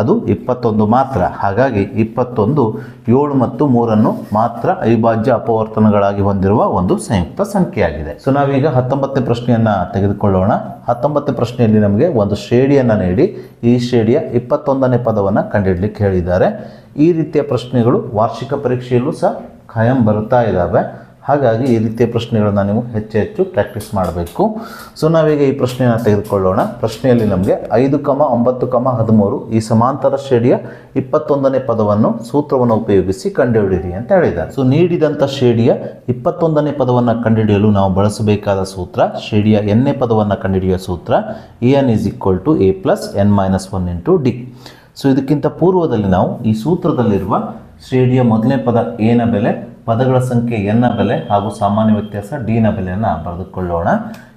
Speaker 1: ಅದು 21 ಮಾತ್ರ. ಹಾಗಾಗಿ 21 7 ಮತ್ತು 3 ಮಾತ್ರ ಅವಿಭಾಜ್ಯ ಅಪವರ್ತನಗಳಾಗಿ ಹೊಂದಿರುವ ಒಂದು ಸಂಯುಕ್ತ ಸಂಖ್ಯೆಯಾಗಿದೆ. ಸೊ ನಾವೀಗ 19ನೇ ಪ್ರಶ್ನೆಯನ್ನು ತೆಗೆದುಕೊಳ್ಳೋಣ. 19ನೇ ಪ್ರಶ್ನೆಯಲ್ಲಿ ನಮಗೆ ಒಂದು ಶ್ರೇಣಿಯನ್ನು ನೀಡಿ ಈ ಶ್ರೇಣಿಯ 21ನೇ ಪದವನ್ನು ಕಂಡುಹಿಡಲಿಕ್ಕೆ ಹೇಳಿದ್ದಾರೆ. ಈ ರೀತಿಯ ಪ್ರಶ್ನೆಗಳು ವಾರ್ಷಿಕ ಪರೀಕ್ಷೆಯಲ್ಲೂ ಸಹ ಖಾಯಂ ಬರುತ್ತಾ ಇದ್ದಾವೆ. ಹಾಗಾಗಿ ಈ ರೀತಿಯ ಪ್ರಶ್ನೆಗಳನ್ನು ನೀವು ಹೆಚ್ಚು ಹೆಚ್ಚು ಪ್ರಾಕ್ಟೀಸ್ ಮಾಡಬೇಕು. ಸೊ ನಾವೀಗ ಈ ಪ್ರಶ್ನೆಯನ್ನು ತೆಗೆದುಕೊಳ್ಳೋಣ. ಪ್ರಶ್ನೆಯಲ್ಲಿ ನಮಗೆ 5, 9, 13 ಈ ಸಮಾಂತರ ಶ್ರೇಣಿಯ 21ನೇ ಪದವನ್ನು ಸೂತ್ರವನ್ನು ಉಪಯೋಗಿಸಿ ಕಂಡುಹಿಡಿಯಿರಿ ಅಂತ ಹೇಳಿದ್ದಾರೆ. ಸೊ ನೀಡಿದಂಥ ಶ್ರೇಣಿಯ 21ನೇ ಪದವನ್ನು ಕಂಡುಹಿಡಿಯಲು ನಾವು ಬಳಸಬೇಕಾದ ಸೂತ್ರ, ಶ್ರೇಣಿಯ nನೇ ಪದವನ್ನು ಕಂಡುಹಿಡಿಯುವ ಸೂತ್ರ an = a + n - 1 × d. So ಇದಕ್ಕಿಂತ ಪೂರ್ವದಲ್ಲಿ ನಾವು ಈ ಸೂತ್ರದಲ್ಲಿರುವ ಶ್ರೇಣಿಯ ಮೊದಲನೇ ಪದ a ನ ಬೆಲೆ, ಪದಗಳ ಸಂಖ್ಯೆ n ನ ಬೆಲೆ ಹಾಗೂ ಸಾಮಾನ್ಯ ವ್ಯತ್ಯಾಸ d ನ ಬೆಲೆಯನ್ನು ಬರೆದುಕೊಳ್ಳೋಣ.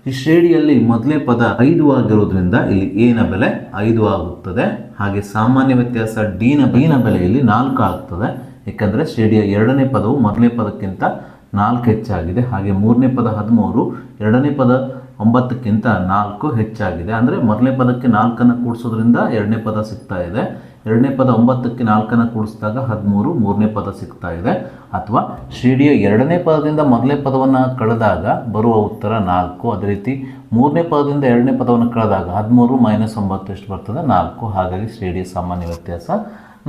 Speaker 1: ಈ ಶ್ರೇಣಿಯಲ್ಲಿ ಮೊದಲನೇ ಪದ 5 ಆಗಿರೋದ್ರಿಂದ ಇಲ್ಲಿ a ನ ಬೆಲೆ 5 ಆಗುತ್ತದೆ. ಹಾಗೆ ಸಾಮಾನ್ಯ ವ್ಯತ್ಯಾಸ d ನ ಬೆಲೆಯಲ್ಲಿ 4 ಆಗ್ತದೆ, ಏಕೆಂದರೆ ಶ್ರೇಣಿಯ ಎರಡನೇ ಪದವು ಮೊದಲನೇ ಪದಕ್ಕಿಂತ 4 ಹೆಚ್ಚಾಗಿದೆ. ಹಾಗೆ ಮೂರನೇ ಪದ 13 ಎರಡನೇ ಪದ 9ಕ್ಕಿಂತ 4 ಹೆಚ್ಚಾಗಿದೆ. ಅಂದರೆ ಮೊದಲನೇ ಪದಕ್ಕೆ 4ಅನ್ನು ಕೂಡಿಸೋದ್ರಿಂದ ಎರಡನೇ ಪದ ಸಿಗ್ತಾ ಇದೆ. ಎರಡನೇ ಪದ 9ಕ್ಕೆ 4ಅನ್ನು ಕೂಡಿಸಿದಾಗ 13, ಮೂರನೇ ಪದ ಸಿಗ್ತಾ ಇದೆ. ಅಥವಾ ಶ್ರೇಣಿಯ ಎರಡನೇ ಪದದಿಂದ ಮೊದಲನೇ ಪದವನ್ನು ಕಳೆದಾಗ ಬರುವ ಉತ್ತರ 4. ಅದೇ ರೀತಿ ಮೂರನೇ ಪದದಿಂದ ಎರಡನೇ ಪದವನ್ನು ಕಳೆದಾಗ 13 - 9 ಎಷ್ಟು ಬರ್ತದೆ? 4. ಹಾಗಾಗಿ ಶ್ರೇಣಿಯ ಸಾಮಾನ್ಯ ವ್ಯತ್ಯಾಸ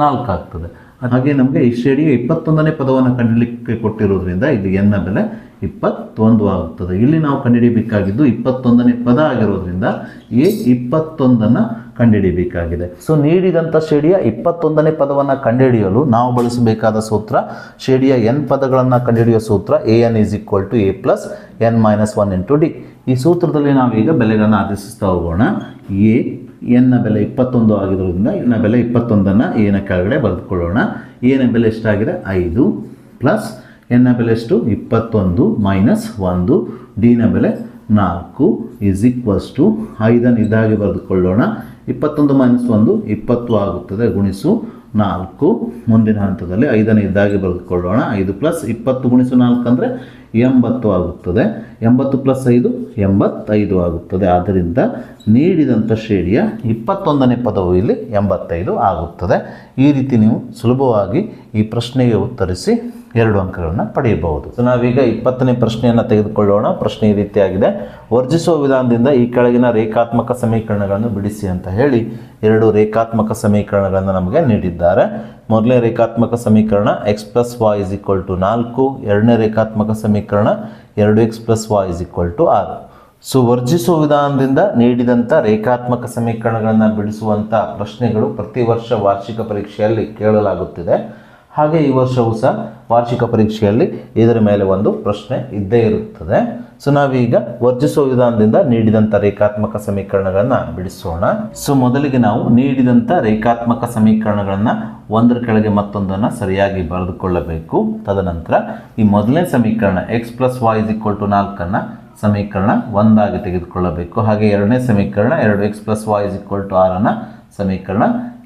Speaker 1: 4 ಆಗ್ತದೆ. ಹಾಗೆ ನಮಗೆ ಈ ಶ್ರೇಣಿಯ 21ನೇ ಪದವನ್ನು ಕಂಡುಹಿಡಿಯಲಿಕ್ಕೆ ಕೊಟ್ಟಿರೋದ್ರಿಂದ ಇಲ್ಲಿ n ನ ಬೆಲೆ 21 ಆಗುತ್ತದೆ. ಇಲ್ಲಿ ನಾವು ಕಂಡುಹಿಡಿಯಬೇಕಾಗಿದ್ದು 21ನೇ ಪದ ಆಗಿರೋದ್ರಿಂದ a 21ಅನ್ನು ಕಂಡುಹಿಡಿಯಬೇಕಾಗಿದೆ. ಸೊ ನೀಡಿದಂಥ ಶ್ರೇಣಿಯ 21ನೇ ಪದವನ್ನು ಕಂಡುಹಿಡಿಯಲು ನಾವು ಬಳಸಬೇಕಾದ ಸೂತ್ರ, ಶ್ರೇಣಿಯ n ಪದಗಳನ್ನು ಕಂಡುಹಿಡಿಯುವ ಸೂತ್ರ an = a + n - 1 × d. ಈ ಸೂತ್ರದಲ್ಲಿ ನಾವೀಗ ಬೆಲೆಗಳನ್ನು ಆದೇಶಿಸ್ತಾ ಹೋಗೋಣ. n ನ ಬೆಲೆ 21 ಆಗಿರೋದ್ರಿಂದ n ನ ಬೆಲೆ 21ಅನ್ನು a ನ ಕೆಳಗಡೆ ಬರೆದುಕೊಳ್ಳೋಣ. a ನ ಬೆಲೆ ಎಷ್ಟಾಗಿದೆ? 5 ಪ್ಲಸ್ n ನ ಬೆಲೆ ಎಷ್ಟು? 21 - 1, d ನ ಬೆಲೆ 4 = 5ಅನ್ನು ಇದಾಗಿ ಬರೆದುಕೊಳ್ಳೋಣ. 21 - 1 20 ಆಗುತ್ತದೆ, ಗುಣಿಸು 4. ಮುಂದಿನ ಹಂತದಲ್ಲಿ 5ಅನ್ನು ಇದ್ದಾಗಿ ಬರೆದುಕೊಳ್ಳೋಣ. 5 + 20 × 4 ಅಂದರೆ 80 ಆಗುತ್ತದೆ. 80 + 5 85 ಆಗುತ್ತದೆ. ಆದ್ದರಿಂದ ನೀಡಿದಂಥ ಶ್ರೇಣಿಯ 21ನೇ ಪದವು ಇಲ್ಲಿ 85 ಆಗುತ್ತದೆ. ಈ ರೀತಿ ನೀವು ಸುಲಭವಾಗಿ ಈ ಪ್ರಶ್ನೆಗೆ ಉತ್ತರಿಸಿ 2 ಅಂಕಗಳನ್ನು ಪಡೆಯಬಹುದು. ಸೊ ನಾವೀಗ 20ನೇ ಪ್ರಶ್ನೆಯನ್ನು ತೆಗೆದುಕೊಳ್ಳೋಣ. ಪ್ರಶ್ನೆ ಈ ರೀತಿಯಾಗಿದೆ: ವರ್ಜಿಸುವ ವಿಧಾನದಿಂದ ಈ ಕೆಳಗಿನ ರೇಖಾತ್ಮಕ ಸಮೀಕರಣಗಳನ್ನು ಬಿಡಿಸಿ ಅಂತ ಹೇಳಿ 2 ರೇಖಾತ್ಮಕ ಸಮೀಕರಣಗಳನ್ನು ನಮಗೆ ನೀಡಿದ್ದಾರೆ. ಮೊದಲನೇ ರೇಖಾತ್ಮಕ ಸಮೀಕರಣ x + y = 4, ಎರಡನೇ ರೇಖಾತ್ಮಕ ಸಮೀಕರಣ 2x + y = 6. ಸೊ ವರ್ಜಿಸುವ ವಿಧಾನದಿಂದ ನೀಡಿದಂಥ ರೇಖಾತ್ಮಕ ಸಮೀಕರಣಗಳನ್ನು ಬಿಡಿಸುವಂಥ ಪ್ರಶ್ನೆಗಳು ಪ್ರತಿ ವರ್ಷ ವಾರ್ಷಿಕ ಪರೀಕ್ಷೆಯಲ್ಲಿ ಕೇಳಲಾಗುತ್ತಿದೆ. ಹಾಗೆ ಈ ವರ್ಷವೂ ಸಹ ವಾರ್ಷಿಕ ಪರೀಕ್ಷೆಯಲ್ಲಿ ಇದರ ಮೇಲೆ ಒಂದು ಪ್ರಶ್ನೆ ಇದ್ದೇ ಇರುತ್ತದೆ. ಸೊ ನಾವೀಗ ವರ್ಜಿಸುವ ವಿಧಾನದಿಂದ ನೀಡಿದಂಥ ರೇಖಾತ್ಮಕ ಸಮೀಕರಣಗಳನ್ನು ಬಿಡಿಸೋಣ. ಸೊ ಮೊದಲಿಗೆ ನಾವು ನೀಡಿದಂಥ ರೇಖಾತ್ಮಕ ಸಮೀಕರಣಗಳನ್ನು ಒಂದರ ಕೆಳಗೆ ಮತ್ತೊಂದನ್ನು ಸರಿಯಾಗಿ ಬರೆದುಕೊಳ್ಳಬೇಕು. ತದನಂತರ ಈ ಮೊದಲನೇ ಸಮೀಕರಣ x + y = 4 ಸಮೀಕರಣ 1 ಆಗಿ ತೆಗೆದುಕೊಳ್ಳಬೇಕು. ಹಾಗೆ ಎರಡನೇ ಸಮೀಕರಣ 2x + y = 6 ಸಮೀಕರಣ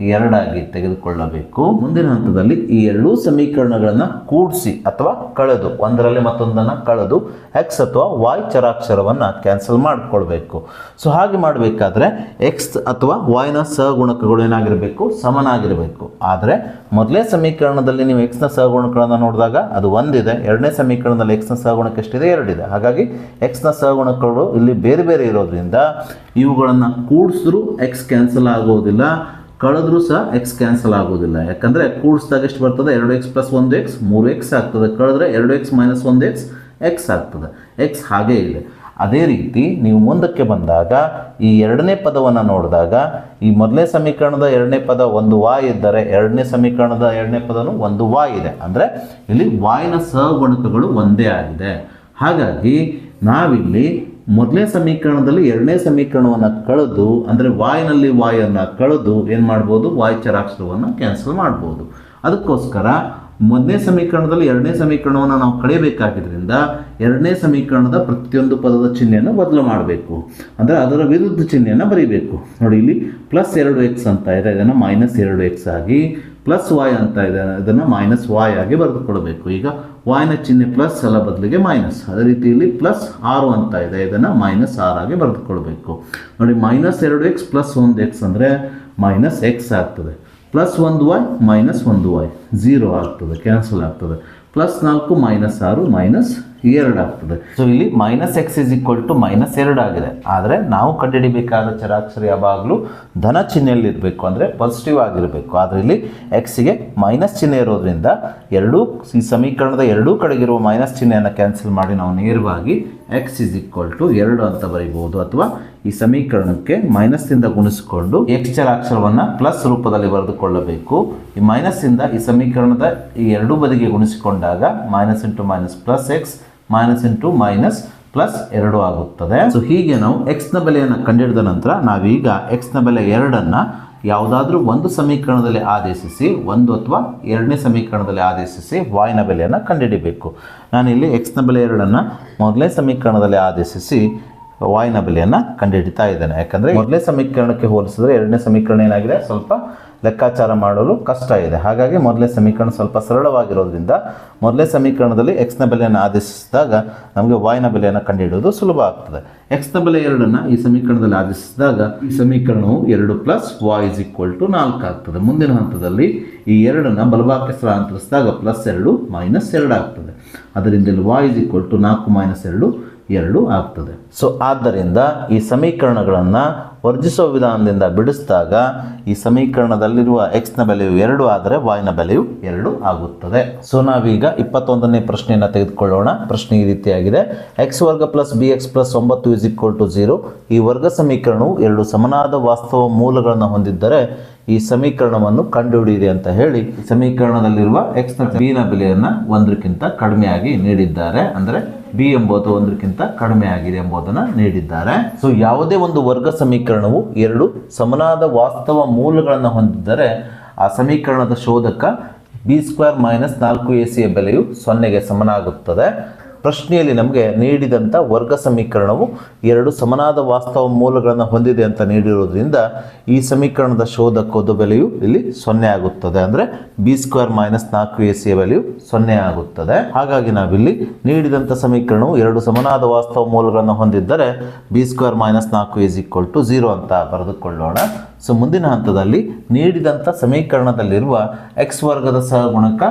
Speaker 1: 2 ಆಗಿ ತೆಗೆದುಕೊಳ್ಳಬೇಕು. ಮುಂದಿನ ಹಂತದಲ್ಲಿ ಈ ಎರಡೂ ಸಮೀಕರಣಗಳನ್ನು ಕೂಡಿಸಿ ಅಥವಾ ಕಳೆದು, ಒಂದರಲ್ಲಿ ಮತ್ತೊಂದನ್ನು ಕಳೆದು x ಅಥವಾ y ಚರಾಕ್ಷರವನ್ನು ಕ್ಯಾನ್ಸಲ್ ಮಾಡಿಕೊಳ್ಬೇಕು. ಸೊ ಹಾಗೆ ಮಾಡಬೇಕಾದ್ರೆ x ಅಥವಾ y ನ ಸಹಗುಣಕಗಳು ಏನಾಗಿರಬೇಕು? ಸಮನಾಗಿರಬೇಕು. ಆದರೆ ಮೊದಲನೇ ಸಮೀಕರಣದಲ್ಲಿ ನೀವು x ನ ಸಹಗುಣಕಗಳನ್ನು ನೋಡಿದಾಗ ಅದು 1 ಇದೆ, ಎರಡನೇ ಸಮೀಕರಣದಲ್ಲಿ x ನ ಸಹಗುಣಕ ಎಷ್ಟಿದೆ? 2 ಇದೆ. ಹಾಗಾಗಿ x ನ ಸಹಗುಣಕಗಳು ಇಲ್ಲಿ ಬೇರೆ ಬೇರೆ ಇರೋದ್ರಿಂದ ಇವುಗಳನ್ನು ಕೂಡಿಸಿದ್ರೂ x ಕ್ಯಾನ್ಸಲ್ ಆಗೋದಿಲ್ಲ, ಕಳೆದ್ರೂ ಸಹ x ಕ್ಯಾನ್ಸಲ್ ಆಗೋದಿಲ್ಲ. ಯಾಕಂದರೆ ಕೂಡಿಸಿದಾಗ ಎಷ್ಟು ಬರ್ತದೆ? 2x + 1x 3x ಆಗ್ತದೆ. ಕಳೆದ್ರೆ 2x - 1x x ಆಗ್ತದೆ. x ಹಾಗೇ ಇದೆ. ಅದೇ ರೀತಿ ನೀವು ಮುಂದಕ್ಕೆ ಬಂದಾಗ ಈ ಎರಡನೇ ಪದವನ್ನು ನೋಡಿದಾಗ ಈ ಮೊದಲನೇ ಸಮೀಕರಣದ ಎರಡನೇ ಪದ ಒಂದು y ಇದ್ದರೆ ಎರಡನೇ ಸಮೀಕರಣದ ಎರಡನೇ ಪದನು ಒಂದು y ಇದೆ. ಅಂದರೆ ಇಲ್ಲಿ y ನ ಸಹಗುಣಕಗಳು ಒಂದೇ ಆಗಿದೆ. ಹಾಗಾಗಿ ನಾವಿಲ್ಲಿ ಮೊದಲನೇ ಸಮೀಕರಣದಲ್ಲಿ ಎರಡನೇ ಸಮೀಕರಣವನ್ನು ಕಳೆದು, ಅಂದರೆ y-ನಲ್ಲಿ y-ಅನ್ನು ಕಳೆದು ಏನು ಮಾಡ್ಬೋದು? y ಚರಾಕ್ಷರವನ್ನು ಕ್ಯಾನ್ಸಲ್ ಮಾಡ್ಬೋದು. ಅದಕ್ಕೋಸ್ಕರ ಮೊದಲನೇ ಸಮೀಕರಣದಲ್ಲಿ ಎರಡನೇ ಸಮೀಕರಣವನ್ನು ನಾವು ಕಳೆಯಬೇಕಾಗಿದ್ದರಿಂದ ಎರಡನೇ ಸಮೀಕರಣದ ಪ್ರತಿಯೊಂದು ಪದದ ಚಿಹ್ನೆಯನ್ನು ಬದಲು ಮಾಡಬೇಕು. ಅಂದರೆ ಅದರ ವಿರುದ್ಧ ಚಿಹ್ನೆಯನ್ನು ಬರೀಬೇಕು. ನೋಡಿ, ಇಲ್ಲಿ +2x ಅಂತ ಇದೆ, ಇದನ್ನು -2x ಆಗಿ, +y ಅಂತ ಇದೆ, ಇದನ್ನು -y ಆಗಿ ಬರೆದುಕೊಳ್ಬೇಕು. ಈಗ y ನ ಚಿಹ್ನೆ ಪ್ಲಸ್ ಅಲ್ಲ, ಬದಲಿಗೆ ಮೈನಸ್. ಅದೇ ರೀತಿ ಇಲ್ಲಿ +6 ಅಂತ ಇದೆ, ಇದನ್ನು -6 ಆಗಿ ಬರೆದುಕೊಳ್ಬೇಕು. ನೋಡಿ, -2x + 1x ಅಂದರೆ -x ಆಗ್ತದೆ. +1y - 1y 0 ಆಗ್ತದೆ, ಕ್ಯಾನ್ಸಲ್ ಆಗ್ತದೆ. +4 - 6 -2 ಆಗ್ತದೆ. ಸೊ ಇಲ್ಲಿ -x = -2 ಆಗಿದೆ. ಆದರೆ ನಾವು ಕಂಡುಹಿಡಿಬೇಕಾದ ಚರಾಕ್ಷರ ಯಾವಾಗಲೂ ಧನ ಚಿಹ್ನೆಯಲ್ಲಿ ಇರಬೇಕು, ಅಂದರೆ ಪಾಸಿಟಿವ್ ಆಗಿರಬೇಕು. ಆದರೆ ಇಲ್ಲಿ x-ಗೆ ಮೈನಸ್ ಚಿಹ್ನೆ ಇರೋದ್ರಿಂದ ಈ ಸಮೀಕರಣದ ಎರಡೂ ಕಡೆಗಿರುವ ಮೈನಸ್ ಚಿಹ್ನೆಯನ್ನು ಕ್ಯಾನ್ಸಲ್ ಮಾಡಿ ನಾವು ನೇರವಾಗಿ x = 2 ಅಂತ ಬರೀಬಹುದು. ಅಥವಾ ಈ ಸಮೀಕರಣಕ್ಕೆ ಮೈನಸ್ಸಿಂದ ಗುಣಿಸಿಕೊಂಡು x ಚರಾಕ್ಷರವನ್ನು ಪ್ಲಸ್ ರೂಪದಲ್ಲಿ ಬರೆದುಕೊಳ್ಳಬೇಕು. ಈ ಮೈನಸ್ಸಿಂದ ಈ ಸಮೀಕರಣದ ಈ ಎರಡೂ ಬದಿಗೆ ಗುಣಿಸಿಕೊಂಡಾಗ -× +x - +2 ಆಗುತ್ತದೆ. ಸೊ ಹೀಗೆ ನಾವು x ನ ಬೆಲೆಯನ್ನು ಕಂಡುಹಿಡಿದ ನಂತರ ನಾವೀಗ x ನ ಬೆಲೆ 2ಅನ್ನು ಯಾವುದಾದ್ರೂ ಒಂದು ಸಮೀಕರಣದಲ್ಲಿ ಆದೇಶಿಸಿ, ಒಂದು ಅಥವಾ ಎರಡನೇ ಸಮೀಕರಣದಲ್ಲಿ ಆದೇಶಿಸಿ y ನ ಬೆಲೆಯನ್ನು ಕಂಡುಹಿಡಿಬೇಕು. ನಾನಿಲ್ಲಿ x ನ ಬೆಲೆ 2ಅನ್ನು ಮೊದಲನೇ ಸಮೀಕರಣದಲ್ಲಿ ಆದೇಶಿಸಿ y ನ ಬೆಲೆಯನ್ನು ಕಂಡುಹಿಡಿತಾ ಇದ್ದೇನೆ. ಯಾಕಂದರೆ ಮೊದಲನೇ ಸಮೀಕರಣಕ್ಕೆ ಹೋಲಿಸಿದ್ರೆ ಎರಡನೇ ಸಮೀಕರಣ ಏನಾಗಿದೆ? ಸ್ವಲ್ಪ ಲೆಕ್ಕಾಚಾರ ಮಾಡಲು ಕಷ್ಟ ಇದೆ. ಹಾಗಾಗಿ ಮೊದಲನೇ ಸಮೀಕರಣ ಸ್ವಲ್ಪ ಸರಳವಾಗಿರೋದ್ರಿಂದ ಮೊದಲನೇ ಸಮೀಕರಣದಲ್ಲಿ x ನ ಬೆಲೆಯನ್ನು ಆದೇಶಿಸಿದಾಗ ನಮಗೆ y ನ ಬೆಲೆಯನ್ನು ಕಂಡುಹಿಡಿಯೋದು ಸುಲಭ ಆಗ್ತದೆ. x ನ ಬೆಲೆ 2ಅನ್ನು ಈ ಸಮೀಕರಣದಲ್ಲಿ ಆದೇಶಿಸಿದಾಗ ಈ ಸಮೀಕರಣವು 2 + y = 4 ಆಗ್ತದೆ. ಮುಂದಿನ ಹಂತದಲ್ಲಿ ಈ 2ಅನ್ನು ಬಲಭಾಗಕ್ಕೆ ಸ್ಥಳಾಂತರಿಸಿದಾಗ +2 - 2 ಆಗ್ತದೆ. ಅದರಿಂದ ಇಲ್ಲಿ y = 4 - 2 ಆಗ್ತದೆ. ಸೊ ಆದ್ದರಿಂದ ಈ ಸಮೀಕರಣಗಳನ್ನು ವರ್ಜಿಸುವ ವಿಧಾನದಿಂದ ಬಿಡಿಸಿದಾಗ ಈ ಸಮೀಕರಣದಲ್ಲಿರುವ x ನ ಬೆಲೆಯು 2 ಆದರೆ y ನ ಬೆಲೆಯು 2 ಆಗುತ್ತದೆ. ಸೊ ನಾವೀಗ 21ನೇ ಪ್ರಶ್ನೆಯನ್ನು ತೆಗೆದುಕೊಳ್ಳೋಣ. ಪ್ರಶ್ನೆ ಈ ರೀತಿಯಾಗಿದೆ: x² + bx + 9 = 0. ಈ ವರ್ಗ ಸಮೀಕರಣವು ಎರಡು ಸಮನಾದ ವಾಸ್ತವ ಮೂಲಗಳನ್ನು ಹೊಂದಿದ್ದರೆ ಈ ಸಮೀಕರಣವನ್ನು ಕಂಡುಹಿಡಿಯಿರಿ ಅಂತ ಹೇಳಿ ಸಮೀಕರಣದಲ್ಲಿರುವ x ನ b ನ ಬೆಲೆಯನ್ನು 1ಕ್ಕಿಂತ ಕಡಿಮೆಯಾಗಿ ನೀಡಿದ್ದಾರೆ. ಅಂದರೆ b ಎಂಬುದು 1ಕ್ಕಿಂತ ಕಡಿಮೆ ಆಗಿದೆ ಎಂಬುದನ್ನು ನೀಡಿದ್ದಾರೆ. ಸೊ ಯಾವುದೇ ಒಂದು ವರ್ಗ ಸಮೀಕರಣವು ಎರಡು ಸಮನಾದ ವಾಸ್ತವ ಮೂಲಗಳನ್ನು ಹೊಂದಿದ್ದರೆ ಆ ಸಮೀಕರಣದ ಶೋಧಕ b² - 4ac ಯ ಬೆಲೆಯು 0ಗೆ ಸಮನಾಗುತ್ತದೆ. ಪ್ರಶ್ನೆಯಲ್ಲಿ ನಮಗೆ ನೀಡಿದಂಥ ವರ್ಗ ಸಮೀಕರಣವು ಎರಡು ಸಮನಾದ ವಾಸ್ತವ ಮೂಲಗಳನ್ನು ಹೊಂದಿದೆ ಅಂತ ನೀಡಿರೋದ್ರಿಂದ ಈ ಸಮೀಕರಣದ ಶೋಧಕದ ಬೆಲೆಯು ಇಲ್ಲಿ 0 ಆಗುತ್ತದೆ. ಅಂದರೆ b² - 4ac ಯ ಬೆಲೆಯು 0 ಆಗುತ್ತದೆ. ಹಾಗಾಗಿ ನಾವಿಲ್ಲಿ ನೀಡಿದಂಥ ಸಮೀಕರಣವು ಎರಡು ಸಮನಾದ ವಾಸ್ತವ ಮೂಲಗಳನ್ನು ಹೊಂದಿದ್ದರೆ b² - 4ac = 0 ಅಂತ ಬರೆದುಕೊಳ್ಳೋಣ. ಸೊ ಮುಂದಿನ ಹಂತದಲ್ಲಿ ನೀಡಿದಂಥ ಸಮೀಕರಣದಲ್ಲಿರುವ x ವರ್ಗದ ಸಹಗುಣಕ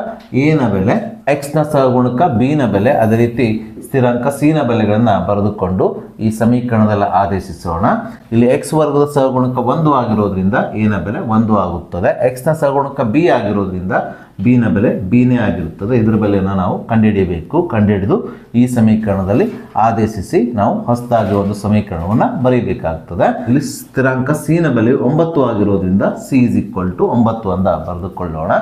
Speaker 1: a ನ ಬೆಲೆ ಎಕ್ಸ್ನ ಸಹಗುಣಕ ಬಿನ ಬೆಲೆ, ಅದೇ ರೀತಿ ಸ್ಥಿರಾಂಕ ಸಿನ ಬೆಲೆಗಳನ್ನು ಬರೆದುಕೊಂಡು ಈ ಸಮೀಕರಣದಲ್ಲಿ ಆದೇಶಿಸೋಣ. ಇಲ್ಲಿ ಎಕ್ಸ್ ವರ್ಗದ ಸಹಗುಣಕ 1 ಆಗಿರೋದ್ರಿಂದ ಎನ ಬೆಲೆ 1 ಆಗುತ್ತದೆ. ಎಕ್ಸ್ನ ಸಹಗುಣಕ ಬಿ ಆಗಿರೋದ್ರಿಂದ ಬಿನ ಬೆಲೆ ಬಿನೇ ಆಗಿರುತ್ತದೆ. ಇದರ ಬೆಲೆಯನ್ನು ನಾವು ಕಂಡುಹಿಡಿಯಬೇಕು. ಕಂಡುಹಿಡಿದು ಈ ಸಮೀಕರಣದಲ್ಲಿ ಆದೇಶಿಸಿ ನಾವು ಹೊಸದಾಗಿ ಒಂದು ಸಮೀಕರಣವನ್ನು ಬರೀಬೇಕಾಗ್ತದೆ. ಇಲ್ಲಿ ಸ್ಥಿರಾಂಕ ಸಿನ ಬೆಲೆ 9 ಆಗಿರೋದ್ರಿಂದ ಸಿ ಇಸ್ ಈಕ್ವಲ್ ಟು 9 ಅಂತ ಬರೆದುಕೊಳ್ಳೋಣ.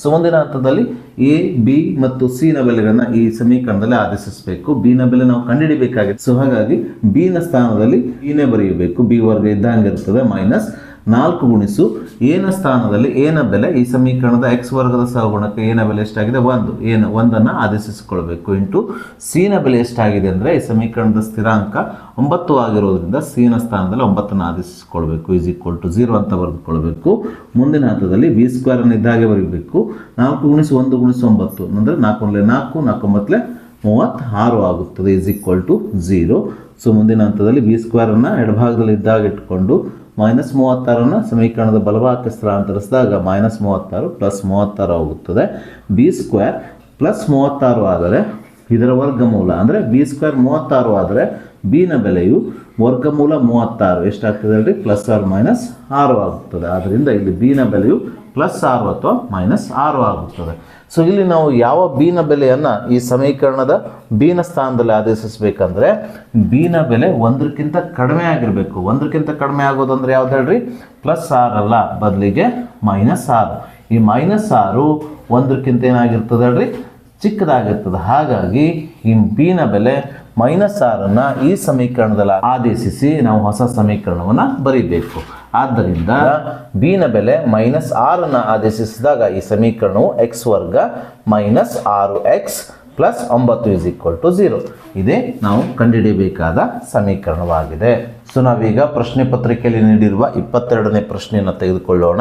Speaker 1: ಸೊ ಮುಂದಿನ ಹಂತದಲ್ಲಿ ಎ ಬಿ ಮತ್ತು ಸಿ ನ ಬೆಲೆಗಳನ್ನ ಈ ಸಮೀಕರಣದಲ್ಲಿ ಆದೇಶಿಸಬೇಕು. ಬಿ ನ ಬೆಲೆ ನಾವು ಕಂಡುಹಿಡಿಬೇಕಾಗಿದೆ. ಸೊ ಹಾಗಾಗಿ ಬಿ ನ ಸ್ಥಾನದಲ್ಲಿ ಬಿನೇ ಬರೆಯಬೇಕು. ಬಿ ವರ್ಗ ಇದ್ದಂಗಿರುತ್ತದೆ ಮೈನಸ್ 4 ಗುಣಿಸು ಎನ ಸ್ಥಾನದಲ್ಲಿ ಎನ ಬೆಲೆ, ಈ ಸಮೀಕರಣದ ಎಕ್ಸ್ ವರ್ಗದ ಸಹಗುಣಕ ಎನ ಬೆಲೆ ಎಷ್ಟಾಗಿದೆ 1, ಎನ 1ಅನ್ನು ಆದೇಶಿಸಿಕೊಳ್ಬೇಕು. ಇಂಟು ಸಿ ನ ಬೆಲೆ ಎಷ್ಟಾಗಿದೆ ಅಂದರೆ ಈ ಸಮೀಕರಣದ ಸ್ಥಿರಾಂಕ 9 ಆಗಿರೋದ್ರಿಂದ ಸಿ ನ ಸ್ಥಾನದಲ್ಲಿ 9ಅನ್ನು ಆದೇಶಿಸಿಕೊಳ್ಬೇಕು. ಈಸ್ ಈಕ್ವಲ್ ಟು 0 ಅಂತ ಬರೆದುಕೊಳ್ಬೇಕು. ಮುಂದಿನ ಹಂತದಲ್ಲಿ ಬಿ ಸ್ಕ್ವೇರ್ ಅನ್ನು ಇದ್ದಾಗೆ ಬರೀಬೇಕು. 4 ಗುಣಿಸು 1 ಗುಣಿಸು 9 ಅಂದರೆ 4 4 4 36 ಆಗುತ್ತದೆ. Is equal to 0. ಸೊ ಮುಂದಿನ ಹಂತದಲ್ಲಿ ಬಿ ಸ್ಕ್ವೇರ್ ಅನ್ನು ಎಡಭಾಗದಲ್ಲಿ ಇದ್ದಾಗ ಇಟ್ಕೊಂಡು ಮೈನಸ್ 36 ಸಮೀಕರಣದ ಬಲಭಾಗಕ್ಕೆ ಸ್ಥಳಾಂತರಿಸಿದಾಗ ಮೈನಸ್ 36 ಪ್ಲಸ್ 36 ಆಗುತ್ತದೆ. ಬಿ ಸ್ಕ್ವೇರ್ ಪ್ಲಸ್ 36 ಆದರೆ ಇದರ ವರ್ಗಮೂಲ ಅಂದರೆ ಬಿ ಸ್ಕ್ವೇರ್ 36 ಆದರೆ ಬಿ ನ ಬೆಲೆಯು ವರ್ಗಮೂಲ 36 ಎಷ್ಟಾಗ್ತದೆ ಹೇಳಿ, ಪ್ಲಸ್ ಆರ್ ಮೈನಸ್ 6 ಆಗುತ್ತದೆ. ಆದ್ದರಿಂದ ಇಲ್ಲಿ ಬಿ ನ ಬೆಲೆಯು ಪ್ಲಸ್ 6 ಅಥವಾ ಮೈನಸ್ 6 ಆಗುತ್ತದೆ. ಸೊ ಇಲ್ಲಿ ನಾವು ಯಾವ ಬಿ ನ ಬೆಲೆಯನ್ನು ಈ ಸಮೀಕರಣದ ಬಿ ನ ಸ್ಥಾನದಲ್ಲಿ ಆದೇಶಿಸಬೇಕಂದ್ರೆ ಬಿ ನ ಬೆಲೆ 1ಕ್ಕಿಂತ ಕಡಿಮೆ ಆಗಿರಬೇಕು. 1ಕ್ಕಿಂತ ಕಡಿಮೆ ಆಗೋದಂದ್ರೆ ಯಾವ್ದು ಹೇಳ್ರಿ, ಪ್ಲಸ್ 6 ಅಲ್ಲ, ಬದಲಿಗೆ ಮೈನಸ್ 6. ಈ ಮೈನಸ್ 6 1ಕ್ಕಿಂತ ಏನಾಗಿರ್ತದೆ ಹೇಳ್ರಿ, ಚಿಕ್ಕದಾಗಿರ್ತದೆ. ಹಾಗಾಗಿ ಈ ಬಿ ನ ಬೆಲೆ ಮೈನಸ್ 6ಅನ್ನು ಈ ಸಮೀಕರಣದಲ್ಲಿ ಆದೇಶಿಸಿ ನಾವು ಹೊಸ ಸಮೀಕರಣವನ್ನು ಬರೀಬೇಕು. ಆದ್ದರಿಂದ ಬಿ ನ ಬೆಲೆ ಮೈನಸ್ 6ಅನ್ನು ಆದೇಶಿಸಿದಾಗ ಈ ಸಮೀಕರಣವು ಎಕ್ಸ್ ವರ್ಗ minus 6x plus 9 is equal to 0. ಇದೇ ನಾವು ಕಂಡುಹಿಡಿಯಬೇಕಾದ ಸಮೀಕರಣವಾಗಿದೆ. ಸೊ ನಾವೀಗ ಪ್ರಶ್ನೆ ಪತ್ರಿಕೆಯಲ್ಲಿ ನೀಡಿರುವ 22ನೇ ಪ್ರಶ್ನೆಯನ್ನು ತೆಗೆದುಕೊಳ್ಳೋಣ.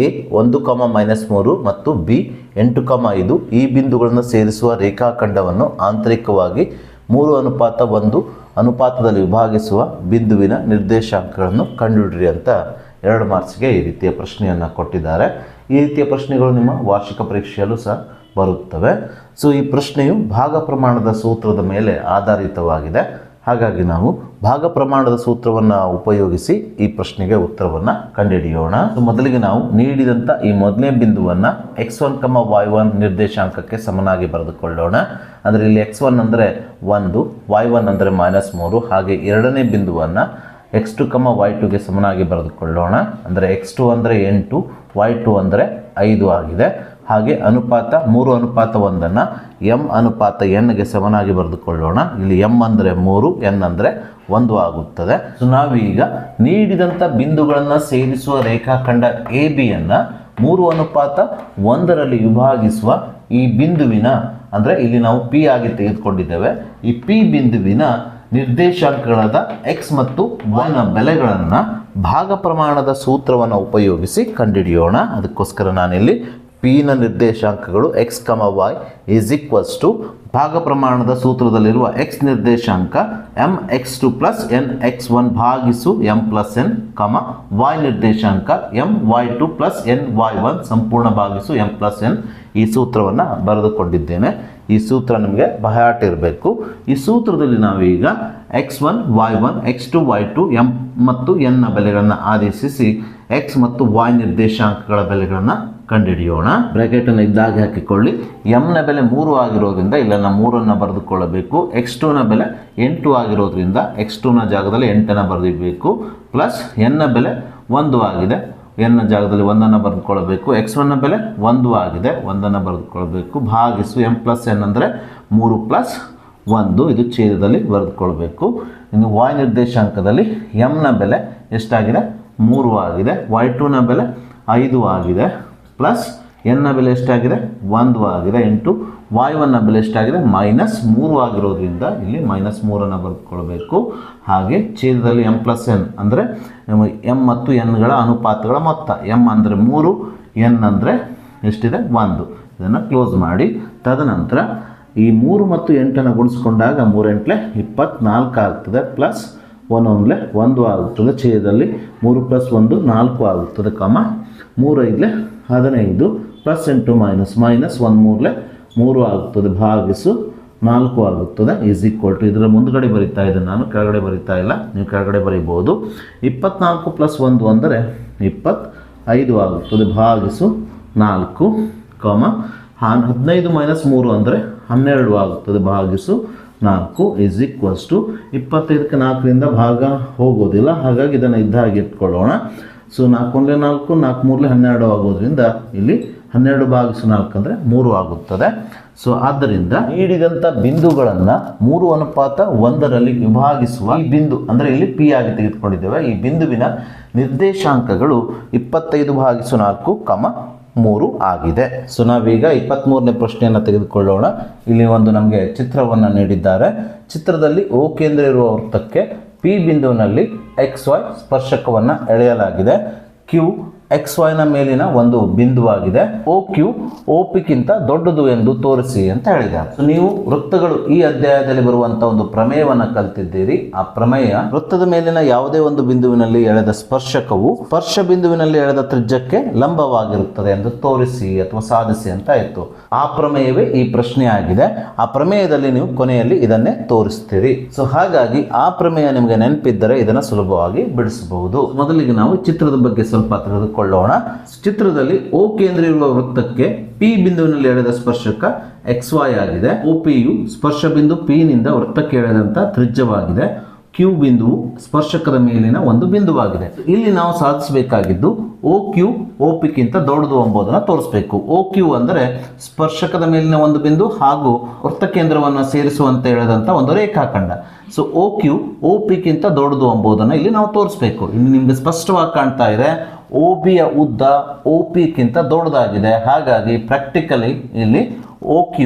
Speaker 1: ಎ 1,-3 ಮತ್ತು ಬಿ 8,5 ಈ ಬಿಂದುಗಳನ್ನು ಸೇರಿಸುವ ರೇಖಾಖಂಡವನ್ನು ಆಂತರಿಕವಾಗಿ 3:1 ಅನುಪಾತದಲ್ಲಿ ವಿಭಾಗಿಸುವ ಬಿಂದುವಿನ ನಿರ್ದೇಶಾಂಕಗಳನ್ನು ಕಂಡುಹಿಡಿಯಿರಿ ಅಂತ 2 ಮಾರ್ಕ್ಸ್ಗೆ ಈ ರೀತಿಯ ಪ್ರಶ್ನೆಯನ್ನು ಕೊಟ್ಟಿದ್ದಾರೆ. ಈ ರೀತಿಯ ಪ್ರಶ್ನೆಗಳು ನಿಮ್ಮ ವಾರ್ಷಿಕ ಪರೀಕ್ಷೆಯಲ್ಲೂ ಸಹ ಬರುತ್ತವೆ. ಸೊ ಈ ಪ್ರಶ್ನೆಯು ಭಾಗ ಪ್ರಮಾಣದ ಸೂತ್ರದ ಮೇಲೆ ಆಧಾರಿತವಾಗಿದೆ. ಹಾಗಾಗಿ ನಾವು ಭಾಗ ಪ್ರಮಾಣದ ಸೂತ್ರವನ್ನು ಉಪಯೋಗಿಸಿ ಈ ಪ್ರಶ್ನೆಗೆ ಉತ್ತರವನ್ನು ಕಂಡುಹಿಡಿಯೋಣ. ಮೊದಲಿಗೆ ನಾವು ನೀಡಿದಂಥ ಈ ಮೊದಲನೇ ಬಿಂದುವನ್ನು x1, y1 ನಿರ್ದೇಶಾಂಕಕ್ಕೆ ಸಮನಾಗಿ ಬರೆದುಕೊಳ್ಳೋಣ. ಅಂದರೆ ಇಲ್ಲಿ x1 ಅಂದರೆ 1, y1 ಅಂದರೆ -3. ಹಾಗೆ ಎರಡನೇ ಬಿಂದುವನ್ನು x2, y2ಗೆ ಸಮನಾಗಿ ಬರೆದುಕೊಳ್ಳೋಣ. ಅಂದರೆ x2 ಅಂದರೆ 8, y2 ಅಂದರೆ 5 ಆಗಿದೆ. ಹಾಗೆ ಅನುಪಾತ 3:1 m/n ಸಮನಾಗಿ ಬರೆದುಕೊಳ್ಳೋಣ. ಇಲ್ಲಿ m ಅಂದರೆ 3, n ಅಂದರೆ 1 ಆಗುತ್ತದೆ. ಸೊ ನಾವೀಗ ನೀಡಿದಂಥ ಬಿಂದುಗಳನ್ನು ಸೇರಿಸುವ ರೇಖಾಖಂಡ ಎ ಬಿಯನ್ನು 3:1 ವಿಭಾಗಿಸುವ ಈ ಬಿಂದುವಿನ ಅಂದರೆ ಇಲ್ಲಿ ನಾವು ಪಿ ಆಗಿ ತೆಗೆದುಕೊಂಡಿದ್ದೇವೆ. ಈ ಪಿ ಬಿಂದುವಿನ ನಿರ್ದೇಶಾಂಕಗಳಾದ x ಮತ್ತು y ನ ಬೆಲೆಗಳನ್ನು ಭಾಗ ಪ್ರಮಾಣದ ಸೂತ್ರವನ್ನು ಉಪಯೋಗಿಸಿ ಕಂಡುಹಿಡಿಯೋಣ. ಅದಕ್ಕೋಸ್ಕರ ನಾನಿಲ್ಲಿ ಪಿ ನ ನಿರ್ದೇಶಾಂಕಗಳು x, y is equals to ಭಾಗ ಪ್ರಮಾಣದ ಸೂತ್ರದಲ್ಲಿರುವ x ನಿರ್ದೇಶಾಂಕ mx2 ಪ್ಲಸ್ nx1 ಭಾಗಿಸು m ಪ್ಲಸ್ n, y ನಿರ್ದೇಶಾಂಕ my2 ಪ್ಲಸ್ ny1 ಸಂಪೂರ್ಣ ಭಾಗಿಸು m ಪ್ಲಸ್ n. ಈ ಸೂತ್ರವನ್ನು ಬರೆದುಕೊಂಡಿದ್ದೇನೆ. ಈ ಸೂತ್ರ ನಿಮಗೆ ಬಹಾಟ ಇರಬೇಕು. ಈ ಸೂತ್ರದಲ್ಲಿ ನಾವೀಗ x1, y1, x2, y2 m ಮತ್ತು n ನ ಬೆಲೆಗಳನ್ನು ಆದೇಶಿಸಿ x ಮತ್ತು y ನಿರ್ದೇಶಾಂಕಗಳ ಬೆಲೆಗಳನ್ನು ಕಂಡುಹಿಡಿಯೋಣ. ಬ್ರಾಕೆಟನ್ನು ಇದ್ದಾಗೆ ಹಾಕಿಕೊಳ್ಳಿ. m ನ ಬೆಲೆ 3 ಆಗಿರೋದ್ರಿಂದ ಇಲ್ಲನ್ನು 3ಅನ್ನು ಬರೆದುಕೊಳ್ಳಬೇಕು. x2 ನ ಬೆಲೆ 8 ಆಗಿರೋದ್ರಿಂದ x2 ನ ಜಾಗದಲ್ಲಿ 8ಅನ್ನು ಬರೆದಿರಬೇಕು. ಪ್ಲಸ್ n ನ ಬೆಲೆ 1 ಆಗಿದೆ, n ನ ಜಾಗದಲ್ಲಿ 1ಅನ್ನು ಬರೆದುಕೊಳ್ಳಬೇಕು. x1 ನ ಬೆಲೆ 1 ಆಗಿದೆ, 1ಅನ್ನು ಬರೆದುಕೊಳ್ಳಬೇಕು. ಭಾಗಿಸು m ಪ್ಲಸ್ n ಅಂದರೆ 3 ಪ್ಲಸ್ 1, ಇದು ಛೇದದಲ್ಲಿ ಬರೆದುಕೊಳ್ಬೇಕು. ಇನ್ನು y ನಿರ್ದೇಶಾಂಕದಲ್ಲಿ m ನ ಬೆಲೆ ಎಷ್ಟಾಗಿದೆ, 3 ಆಗಿದೆ. y2 ನ ಬೆಲೆ 5 ಆಗಿದೆ. ಪ್ಲಸ್ n ನ ಬೆಲೆ ಎಷ್ಟಾಗಿದೆ, 1 ಆಗಿದೆ. ಇಂಟು y1 ನ ಬೆಲೆ ಎಷ್ಟಾಗಿದೆ, -3 ಆಗಿರೋದ್ರಿಂದ ಇಲ್ಲಿ -3ಅನ್ನು ಬರೆದುಕೊಳ್ಬೇಕು. ಹಾಗೆ ಛೇದದಲ್ಲಿ m ಪ್ಲಸ್ n ಅಂದರೆ m ಮತ್ತು nಗಳ ಅನುಪಾತಗಳ ಮೊತ್ತ. m ಅಂದರೆ 3, n ಅಂದರೆ ಎಷ್ಟಿದೆ, 1. ಇದನ್ನು ಕ್ಲೋಸ್ ಮಾಡಿ ತದನಂತರ ಈ 3 ಮತ್ತು 8ಅನ್ನು ಗುಣಿಸ್ಕೊಂಡಾಗ 3 × 24 ಆಗ್ತದೆ. ಪ್ಲಸ್ 1 1 ಆಗುತ್ತದೆ. ಛೇದದಲ್ಲಿ 3 + 1 4 ಆಗುತ್ತದೆ. 3 × 5 15 ಪ್ಲಸ್ 8 ಮೈನಸ್ 1 3 3 ಆಗುತ್ತದೆ ಭಾಗಿಸು 4 ಆಗುತ್ತದೆ ಈಸ್ ಈಕ್ವಲ್ ಟು ಇದರ ಮುಂದ್ಗಡೆ ಬರಿತಾ ಇದ್ದೇನೆ ನಾನು, ಕೆಳಗಡೆ ಬರಿತಾ ಇಲ್ಲ, ನೀವು ಕೆಳಗಡೆ ಬರೀಬಹುದು. 24 + 1 ಅಂದರೆ 25 ಆಗುತ್ತದೆ ಭಾಗಿಸು 4, 15 - 3 ಅಂದರೆ 12 ಆಗುತ್ತದೆ ಭಾಗಿಸು 4 ಈಸ್ ಈಕ್ವಲ್ಸ್ ಟು 25ಕ್ಕೆ 4ರಿಂದ ಭಾಗ ಹೋಗೋದಿಲ್ಲ, ಹಾಗಾಗಿ ಇದನ್ನು ಇದ್ದ ಹಾಗೆ ಇಟ್ಕೊಳ್ಳೋಣ. ಸೊ 4 × 4 4 × 3 12 ಆಗೋದ್ರಿಂದ ಇಲ್ಲಿ 12 ಭಾಗಿಸು 4 ಅಂದರೆ 3 ಆಗುತ್ತದೆ. ಸೊ ಆದ್ದರಿಂದ ನೀಡಿದಂಥ ಬಿಂದುಗಳನ್ನು 3:1ರಲ್ಲಿ ವಿಭಾಗಿಸುವ ಈ ಬಿಂದು ಅಂದರೆ ಇಲ್ಲಿ ಪಿ ಆಗಿ ತೆಗೆದುಕೊಂಡಿದ್ದೇವೆ. ಈ ಬಿಂದುವಿನ ನಿರ್ದೇಶಾಂಕಗಳು 25/4, 3 ಆಗಿದೆ. ಸೊ ನಾವೀಗ 23ನೇ ಪ್ರಶ್ನೆಯನ್ನು ತೆಗೆದುಕೊಳ್ಳೋಣ. ಇಲ್ಲಿ ಒಂದು ನಮಗೆ ಚಿತ್ರವನ್ನು ನೀಡಿದ್ದಾರೆ. ಚಿತ್ರದಲ್ಲಿ ಓ ಕೇಂದ್ರ ಇರುವ ವೃತ್ತಕ್ಕೆ ಪಿ ಬಿಂದುವಿನಲ್ಲಿ XY ಸ್ಪರ್ಶಕವನ್ನು ಎಳೆಯಲಾಗಿದೆ. ಕ್ಯೂ XYನ ಮೇಲಿನ ಒಂದು ಬಿಂದುವಾಗಿದೆ. OQ OPಗಿಂತ ದೊಡ್ಡದು ಎಂದು ತೋರಿಸಿ ಅಂತ ಹೇಳಿದ್ದಾರೆ. ಸೊ ನೀವು ವೃತ್ತಗಳು ಈ ಅಧ್ಯಾಯದಲ್ಲಿ ಬರುವಂತಹ ಒಂದು ಪ್ರಮೇಯವನ್ನು ಕಲ್ತಿದ್ದೀರಿ. ಆ ಪ್ರಮೇಯ ವೃತ್ತದ ಮೇಲಿನ ಯಾವುದೇ ಒಂದು ಬಿಂದುವಿನಲ್ಲಿ ಎಳೆದ ಸ್ಪರ್ಶಕವು ಸ್ಪರ್ಶ ಬಿಂದುವಿನಲ್ಲಿ ಎಳೆದ ತ್ರಿಜ್ಯಕ್ಕೆ ಲಂಬವಾಗಿರುತ್ತದೆ ಎಂದು ತೋರಿಸಿ ಅಥವಾ ಸಾಧಿಸಿ ಅಂತ ಇತ್ತು. ಆ ಪ್ರಮೇಯವೇ ಈ ಪ್ರಶ್ನೆ ಆಗಿದೆ. ಆ ಪ್ರಮೇಯದಲ್ಲಿ ನೀವು ಕೊನೆಯಲ್ಲಿ ಇದನ್ನೇ ತೋರಿಸ್ತೀರಿ. ಸೊ ಹಾಗಾಗಿ ಆ ಪ್ರಮೇಯ ನಿಮಗೆ ನೆನಪಿದ್ದರೆ ಇದನ್ನು ಸುಲಭವಾಗಿ ಬಿಡಿಸಬಹುದು. ಮೊದಲಿಗೆ ನಾವು ಚಿತ್ರದ ಬಗ್ಗೆ ಸ್ವಲ್ಪ ತಿಳಿದುಕೊಳ್ಳೋಣ. ಚಿತ್ರದಲ್ಲಿ ಓ ಕೇಂದ್ರ ಇರುವ ವೃತ್ತಕ್ಕೆ ಪಿ ಬಿಂದುವಿನಲ್ಲಿ ಎಳೆದ ಸ್ಪರ್ಶಕ XY ಆಗಿದೆ. OPಯು ಸ್ಪರ್ಶ ಬಿಂದು P ನಿಂದ ವೃತ್ತಕ್ಕೆ ಎಳೆದಂತ ತ್ರಿಜ್ಯವಾಗಿದೆ. ಕ್ಯೂ ಬಿಂದುವು ಸ್ಪರ್ಶಕದ ಮೇಲಿನ ಒಂದು ಬಿಂದುವಾಗಿದೆ. ಇಲ್ಲಿ ನಾವು ಸಾಧಿಸಬೇಕಾಗಿದ್ದು OQ OPಗಿಂತ ದೊಡ್ಡದು ಎಂಬುದನ್ನು ತೋರಿಸಬೇಕು. OQ ಅಂದರೆ ಸ್ಪರ್ಶಕದ ಮೇಲಿನ ಒಂದು ಬಿಂದು ಹಾಗೂ ವೃತ್ತ ಕೇಂದ್ರವನ್ನು ಸೇರಿಸುವಂತೆ ಎಳೆದಂತ ಒಂದು ರೇಖಾಖಂಡ. ಸೊ OQ OPಗಿಂತ ದೊಡ್ಡದು ಎಂಬುದನ್ನು ಇಲ್ಲಿ ನಾವು ತೋರಿಸಬೇಕು. ಇಲ್ಲಿ ನಿಮಗೆ ಸ್ಪಷ್ಟವಾಗಿ ಕಾಣ್ತಾ ಇದೆ OBಯ ಉದ್ದ OPಗಿಂತ ದೊಡ್ಡದಾಗಿದೆ. ಹಾಗಾಗಿ ಪ್ರಾಕ್ಟಿಕಲಿ ಇಲ್ಲಿ OQ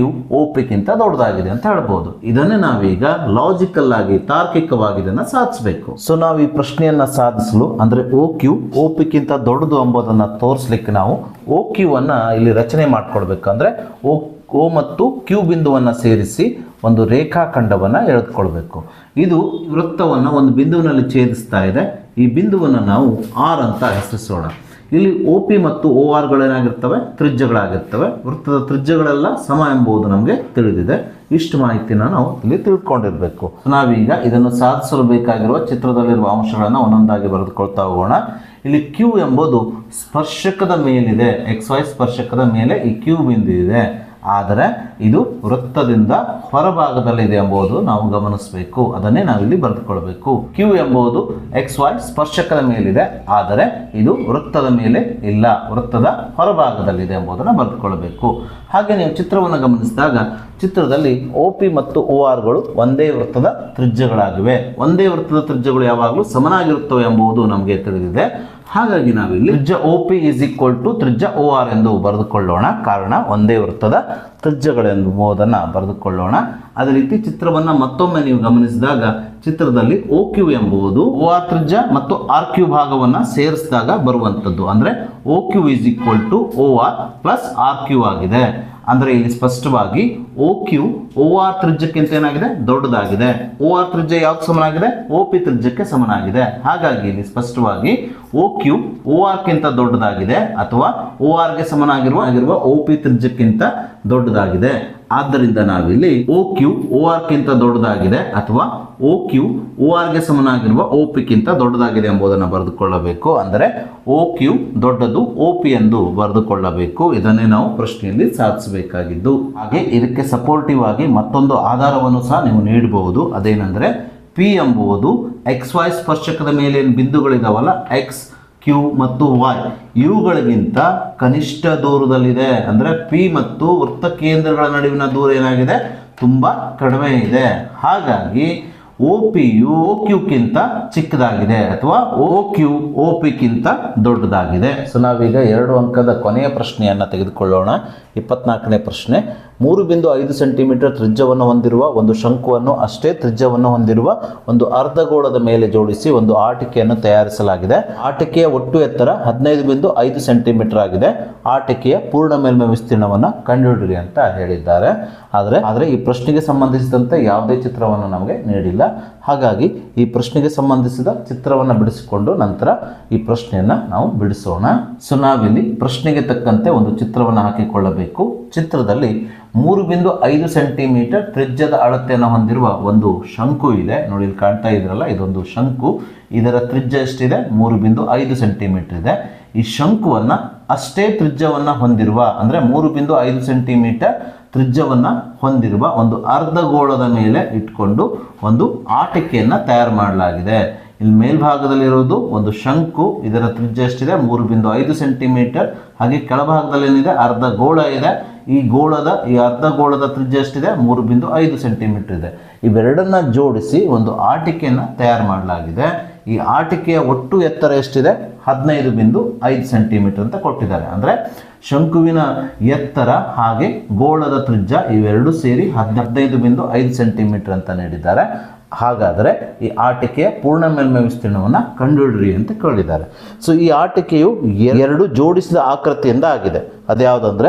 Speaker 1: OPಗಿಂತ ದೊಡ್ಡದಾಗಿದೆ ಅಂತ ಹೇಳ್ಬೋದು. ಇದನ್ನೇ ನಾವೀಗ ಲಾಜಿಕಲ್ ಆಗಿ ತಾರ್ಕಿಕವಾಗಿ ಇದನ್ನು ಸಾಧಿಸಬೇಕು. ಸೊ ನಾವು ಈ ಪ್ರಶ್ನೆಯನ್ನ ಸಾಧಿಸಲು ಅಂದ್ರೆ OQ OPಗಿಂತ ದೊಡ್ಡದು ಎಂಬುದನ್ನು ತೋರಿಸ್ಲಿಕ್ಕೆ ನಾವು OQ ಅನ್ನ ಇಲ್ಲಿ ರಚನೆ ಮಾಡ್ಕೊಳ್ಬೇಕಂದ್ರೆ O ಮತ್ತು Q ಬಿಂದುವನ್ನು ಸೇರಿಸಿ ಒಂದು ರೇಖಾಖಂಡವನ್ನು ಎಳೆದುಕೊಳ್ಬೇಕು. ಇದು ವೃತ್ತವನ್ನು ಒಂದು ಬಿಂದುವಿನಲ್ಲಿ ಛೇದಿಸ್ತಾ ಇದೆ. ಈ ಬಿಂದುವನ್ನು ನಾವು R ಅಂತ ಹೆಸರಿಸೋಣ. ಇಲ್ಲಿ OP ಮತ್ತು ORಗಳೇನಾಗಿರ್ತವೆ, ತ್ರಿಜ್ಯಗಳಾಗಿರ್ತವೆ. ವೃತ್ತದ ತ್ರಿಜ್ಯಗಳೆಲ್ಲ ಸಮ ಎಂಬುದು ನಮಗೆ ತಿಳಿದಿದೆ. ಇಷ್ಟು ಮಾಹಿತಿನ ನಾವು ಇಲ್ಲಿ ತಿಳ್ಕೊಂಡಿರಬೇಕು. ನಾವೀಗ ಇದನ್ನು ಸಾಧಿಸಲು ಬೇಕಾಗಿರುವ ಚಿತ್ರದಲ್ಲಿರುವ ಅಂಶಗಳನ್ನು ಒಂದೊಂದಾಗಿ ಬರೆದುಕೊಳ್ತಾ ಹೋಗೋಣ. ಇಲ್ಲಿ Q ಎಂಬುದು ಸ್ಪರ್ಶಕದ ಮೇಲಿದೆ. XY ಸ್ಪರ್ಶಕದ ಮೇಲೆ ಈ Q ಬಿಂದು ಇದೆ. ಆದರೆ ಇದು ವೃತ್ತದಿಂದ ಹೊರಭಾಗದಲ್ಲಿದೆ ಎಂಬುದು ನಾವು ಗಮನಿಸಬೇಕು. ಅದನ್ನೇ ನಾವಿಲ್ಲಿ ಬರೆದುಕೊಳ್ಬೇಕು. Q ಎಂಬುದು XY ಸ್ಪರ್ಶಕದ ಮೇಲಿದೆ, ಆದರೆ ಇದು ವೃತ್ತದ ಮೇಲೆ ಇಲ್ಲ, ವೃತ್ತದ ಹೊರಭಾಗದಲ್ಲಿದೆ ಎಂಬುದನ್ನು ಬರೆದುಕೊಳ್ಬೇಕು. ಹಾಗೆ ನೀವು ಚಿತ್ರವನ್ನು ಗಮನಿಸಿದಾಗ ಚಿತ್ರದಲ್ಲಿ OP ಮತ್ತು ORಗಳು ಒಂದೇ ವೃತ್ತದ ತ್ರಿಜ್ಯಗಳಾಗಿವೆ. ಒಂದೇ ವೃತ್ತದ ತ್ರಿಜ್ಯಗಳು ಯಾವಾಗಲೂ ಸಮನಾಗಿರುತ್ತವೆ ಎಂಬುದು ನಮಗೆ ತಿಳಿದಿದೆ. ಹಾಗಾಗಿ ನಾವಿಲ್ಲಿ ತ್ರಿಜ್ಯ OP = ತ್ರಿಜ್ಯ OR ಎಂದು ಬರೆದುಕೊಳ್ಳೋಣ. ಕಾರಣ ಒಂದೇ ವೃತ್ತದ ತ್ರಿಜ್ಯಗಳೆಂಬುದನ್ನು ಬರೆದುಕೊಳ್ಳೋಣ. ಅದೇ ರೀತಿ ಚಿತ್ರವನ್ನು ಮತ್ತೊಮ್ಮೆ ನೀವು ಗಮನಿಸಿದಾಗ ಚಿತ್ರದಲ್ಲಿ OQ ಎಂಬುದು OR ತ್ರಿಜ್ಯ ಮತ್ತು RQ ಭಾಗವನ್ನು ಸೇರಿಸಿದಾಗ ಬರುವಂಥದ್ದು. ಅಂದರೆ OQ = OR + RQ ಆಗಿದೆ. ಅಂದರೆ ಇಲ್ಲಿ ಸ್ಪಷ್ಟವಾಗಿ OQ OR ತ್ರಿಜ್ಯಕ್ಕಿಂತ ಏನಾಗಿದೆ, ದೊಡ್ಡದಾಗಿದೆ. OR ತ್ರಿಜ್ಯ ಯಾವ್ದು ಸಮನಾಗಿದೆ, OP ತ್ರಿಜ್ಯಕ್ಕೆ ಸಮನಾಗಿದೆ. ಹಾಗಾಗಿ ಇಲ್ಲಿ ಸ್ಪಷ್ಟವಾಗಿ OQ ORಕ್ಕಿಂತ ದೊಡ್ಡದಾಗಿದೆ ಅಥವಾ ORಗೆ ಸಮನಾಗಿರುವ OP ತ್ರಿಜ್ಯಕ್ಕಿಂತ ದೊಡ್ಡದಾಗಿದೆ. ಆದ್ದರಿಂದ ನಾವಿಲ್ಲಿ OQ ORಕ್ಕಿಂತ ದೊಡ್ಡದಾಗಿದೆ ಅಥವಾ OQ ORಗೆ ಸಮನಾಗಿರುವ OPಗಿಂತ ದೊಡ್ಡದಾಗಿದೆ ಎಂಬುದನ್ನು ಬರೆದುಕೊಳ್ಳಬೇಕು. ಅಂದರೆ OQ ದೊಡ್ಡದು OP ಎಂದು ಬರೆದುಕೊಳ್ಳಬೇಕು. ಇದನ್ನೇ ನಾವು ಪ್ರಶ್ನೆಯಲ್ಲಿ ಸಾಧಿಸಬೇಕಾಗಿದ್ದು. ಹಾಗೆ ಇದಕ್ಕೆ ಸಪೋರ್ಟಿವ್ ಆಗಿ ಮತ್ತೊಂದು ಆಧಾರವನ್ನು ಸಹ ನೀವು ನೀಡಬಹುದು. ಅದೇನೆಂದರೆ P ಎಂಬುದು XY ಸ್ಪರ್ಶಕದ ಮೇಲೆ ಬಿಂದುಗಳಿದಾವಲ್ಲ, X, Q ಮತ್ತು Y ಇವುಗಳಿಗಿಂತ ಕನಿಷ್ಠ ದೂರದಲ್ಲಿದೆ. ಅಂದರೆ P ಮತ್ತು ವೃತ್ತ ಕೇಂದ್ರಗಳ ನಡುವಿನ ದೂರ ಏನಾಗಿದೆ, ತುಂಬ ಕಡಿಮೆ ಇದೆ. ಹಾಗಾಗಿ OPಯು OQಕ್ಕಿಂತ ಚಿಕ್ಕದಾಗಿದೆ ಅಥವಾ OQ OPಗಿಂತ ದೊಡ್ಡದಾಗಿದೆ. ಸೊ ನಾವೀಗ 2 ಅಂಕದ ಕೊನೆಯ ಪ್ರಶ್ನೆಯನ್ನು ತೆಗೆದುಕೊಳ್ಳೋಣ. 24ನೇ ಪ್ರಶ್ನೆ. 3.5 ಸೆಂಟಿಮೀಟರ್ ತ್ರಿಜ್ಯವನ್ನು ಹೊಂದಿರುವ ಒಂದು ಶಂಕುವನ್ನು ಅಷ್ಟೇ ತ್ರಿಜ್ಯವನ್ನು ಹೊಂದಿರುವ ಒಂದು ಅರ್ಧಗೋಳದ ಮೇಲೆ ಜೋಡಿಸಿ ಒಂದು ಆಟಿಕೆಯನ್ನು ತಯಾರಿಸಲಾಗಿದೆ. ಆಟಿಕೆಯ ಒಟ್ಟು ಎತ್ತರ 15.5 ಸೆಂಟಿಮೀಟರ್ ಆಗಿದೆ. ಆಟಿಕೆಯ ಪೂರ್ಣ ಮೇಲ್ಮೈ ವಿಸ್ತೀರ್ಣವನ್ನು ಕಂಡುಹಿಡಿಯಿರಿ ಅಂತ ಹೇಳಿದ್ದಾರೆ. ಆದರೆ ಈ ಪ್ರಶ್ನೆಗೆ ಸಂಬಂಧಿಸಿದಂತೆ ಯಾವುದೇ ಚಿತ್ರವನ್ನು ನಮಗೆ ನೀಡಿಲ್ಲ. ಹಾಗಾಗಿ ಈ ಪ್ರಶ್ನೆಗೆ ಸಂಬಂಧಿಸಿದ ಚಿತ್ರವನ್ನು ಬಿಡಿಸಿಕೊಂಡು ನಂತರ ಈ ಪ್ರಶ್ನೆಯನ್ನು ನಾವು ಬಿಡಿಸೋಣ. ಸೊ ನಾವಿಲ್ಲಿ ಪ್ರಶ್ನೆಗೆ ತಕ್ಕಂತೆ ಒಂದು ಚಿತ್ರವನ್ನು ಹಾಕಿಕೊಳ್ಳಬೇಕು. ಚಿತ್ರದಲ್ಲಿ 3.5 ಸೆಂಟಿಮೀಟರ್ ತ್ರಿಜ್ಯದ ಅಳತೆಯನ್ನು ಹೊಂದಿರುವ ಒಂದು ಶಂಕು ಇದೆ. ನೋಡಿ ಇಲ್ಲಿ ಕಾಣ್ತಾ ಇದ್ರಲ್ಲ, ಇದೊಂದು ಶಂಕು. ಇದರ ತ್ರಿಜ್ಯ ಎಷ್ಟಿದೆ? 3.5 ಸೆಂಟಿಮೀಟರ್ ಇದೆ. ಈ ಶಂಕುವನ್ನು ಅಷ್ಟೇ ತ್ರಿಜ್ಯವನ್ನು ಹೊಂದಿರುವ ಅಂದರೆ 3.5 ಸೆಂಟಿಮೀಟರ್ ತ್ರಿಜ್ಯವನ್ನು ಹೊಂದಿರುವ ಒಂದು ಅರ್ಧಗೋಳದ ಮೇಲೆ ಇಟ್ಕೊಂಡು ಒಂದು ಆಟಿಕೆಯನ್ನು ತಯಾರು ಮಾಡಲಾಗಿದೆ. ಇಲ್ಲಿ ಮೇಲ್ಭಾಗದಲ್ಲಿರುವುದು ಒಂದು ಶಂಕು. ಇದರ ತ್ರಿಜ್ಯ ಎಷ್ಟಿದೆ? 3.5 ಸೆಂಟಿಮೀಟರ್. ಹಾಗೆ ಕೆಳಭಾಗದಲ್ಲಿ ಏನಿದೆ? ಅರ್ಧಗೋಳ ಇದೆ. ಈ ಅರ್ಧಗೋಳದ ತ್ರಿಜ್ಯ ಎಷ್ಟಿದೆ? 3.5 ಸೆಂಟಿಮೀಟರ್ ಇದೆ. ಇವೆರಡನ್ನ ಜೋಡಿಸಿ ಒಂದು ಆಟಿಕೆಯನ್ನು ತಯಾರು ಮಾಡಲಾಗಿದೆ. ಈ ಆಟಿಕೆಯ ಒಟ್ಟು ಎತ್ತರ ಎಷ್ಟಿದೆ? 15.5 ಸೆಂಟಿಮೀಟರ್ ಅಂತ ಕೊಟ್ಟಿದ್ದಾರೆ. ಅಂದರೆ ಶಂಕುವಿನ ಎತ್ತರ ಹಾಗೆ ಗೋಳದ ತ್ರಿಜ್ಯ ಇವೆರಡು ಸೇರಿ 15.5 ಸೆಂಟಿಮೀಟರ್ ಅಂತ ನೀಡಿದ್ದಾರೆ. ಹಾಗಾದರೆ ಈ ಆಟಿಕೆಯ ಪೂರ್ಣ ಮೇಲ್ಮೈ ವಿಸ್ತೀರ್ಣವನ್ನು ಕಂಡುಹಿಡಿಯಿರಿ ಅಂತ ಕೇಳಿದ್ದಾರೆ. ಸೊ ಈ ಆಟಿಕೆಯು ಎರಡು ಜೋಡಿಸಿದ ಆಕೃತಿಯಿಂದ ಆಗಿದೆ. ಅದ್ಯಾವುದಂದರೆ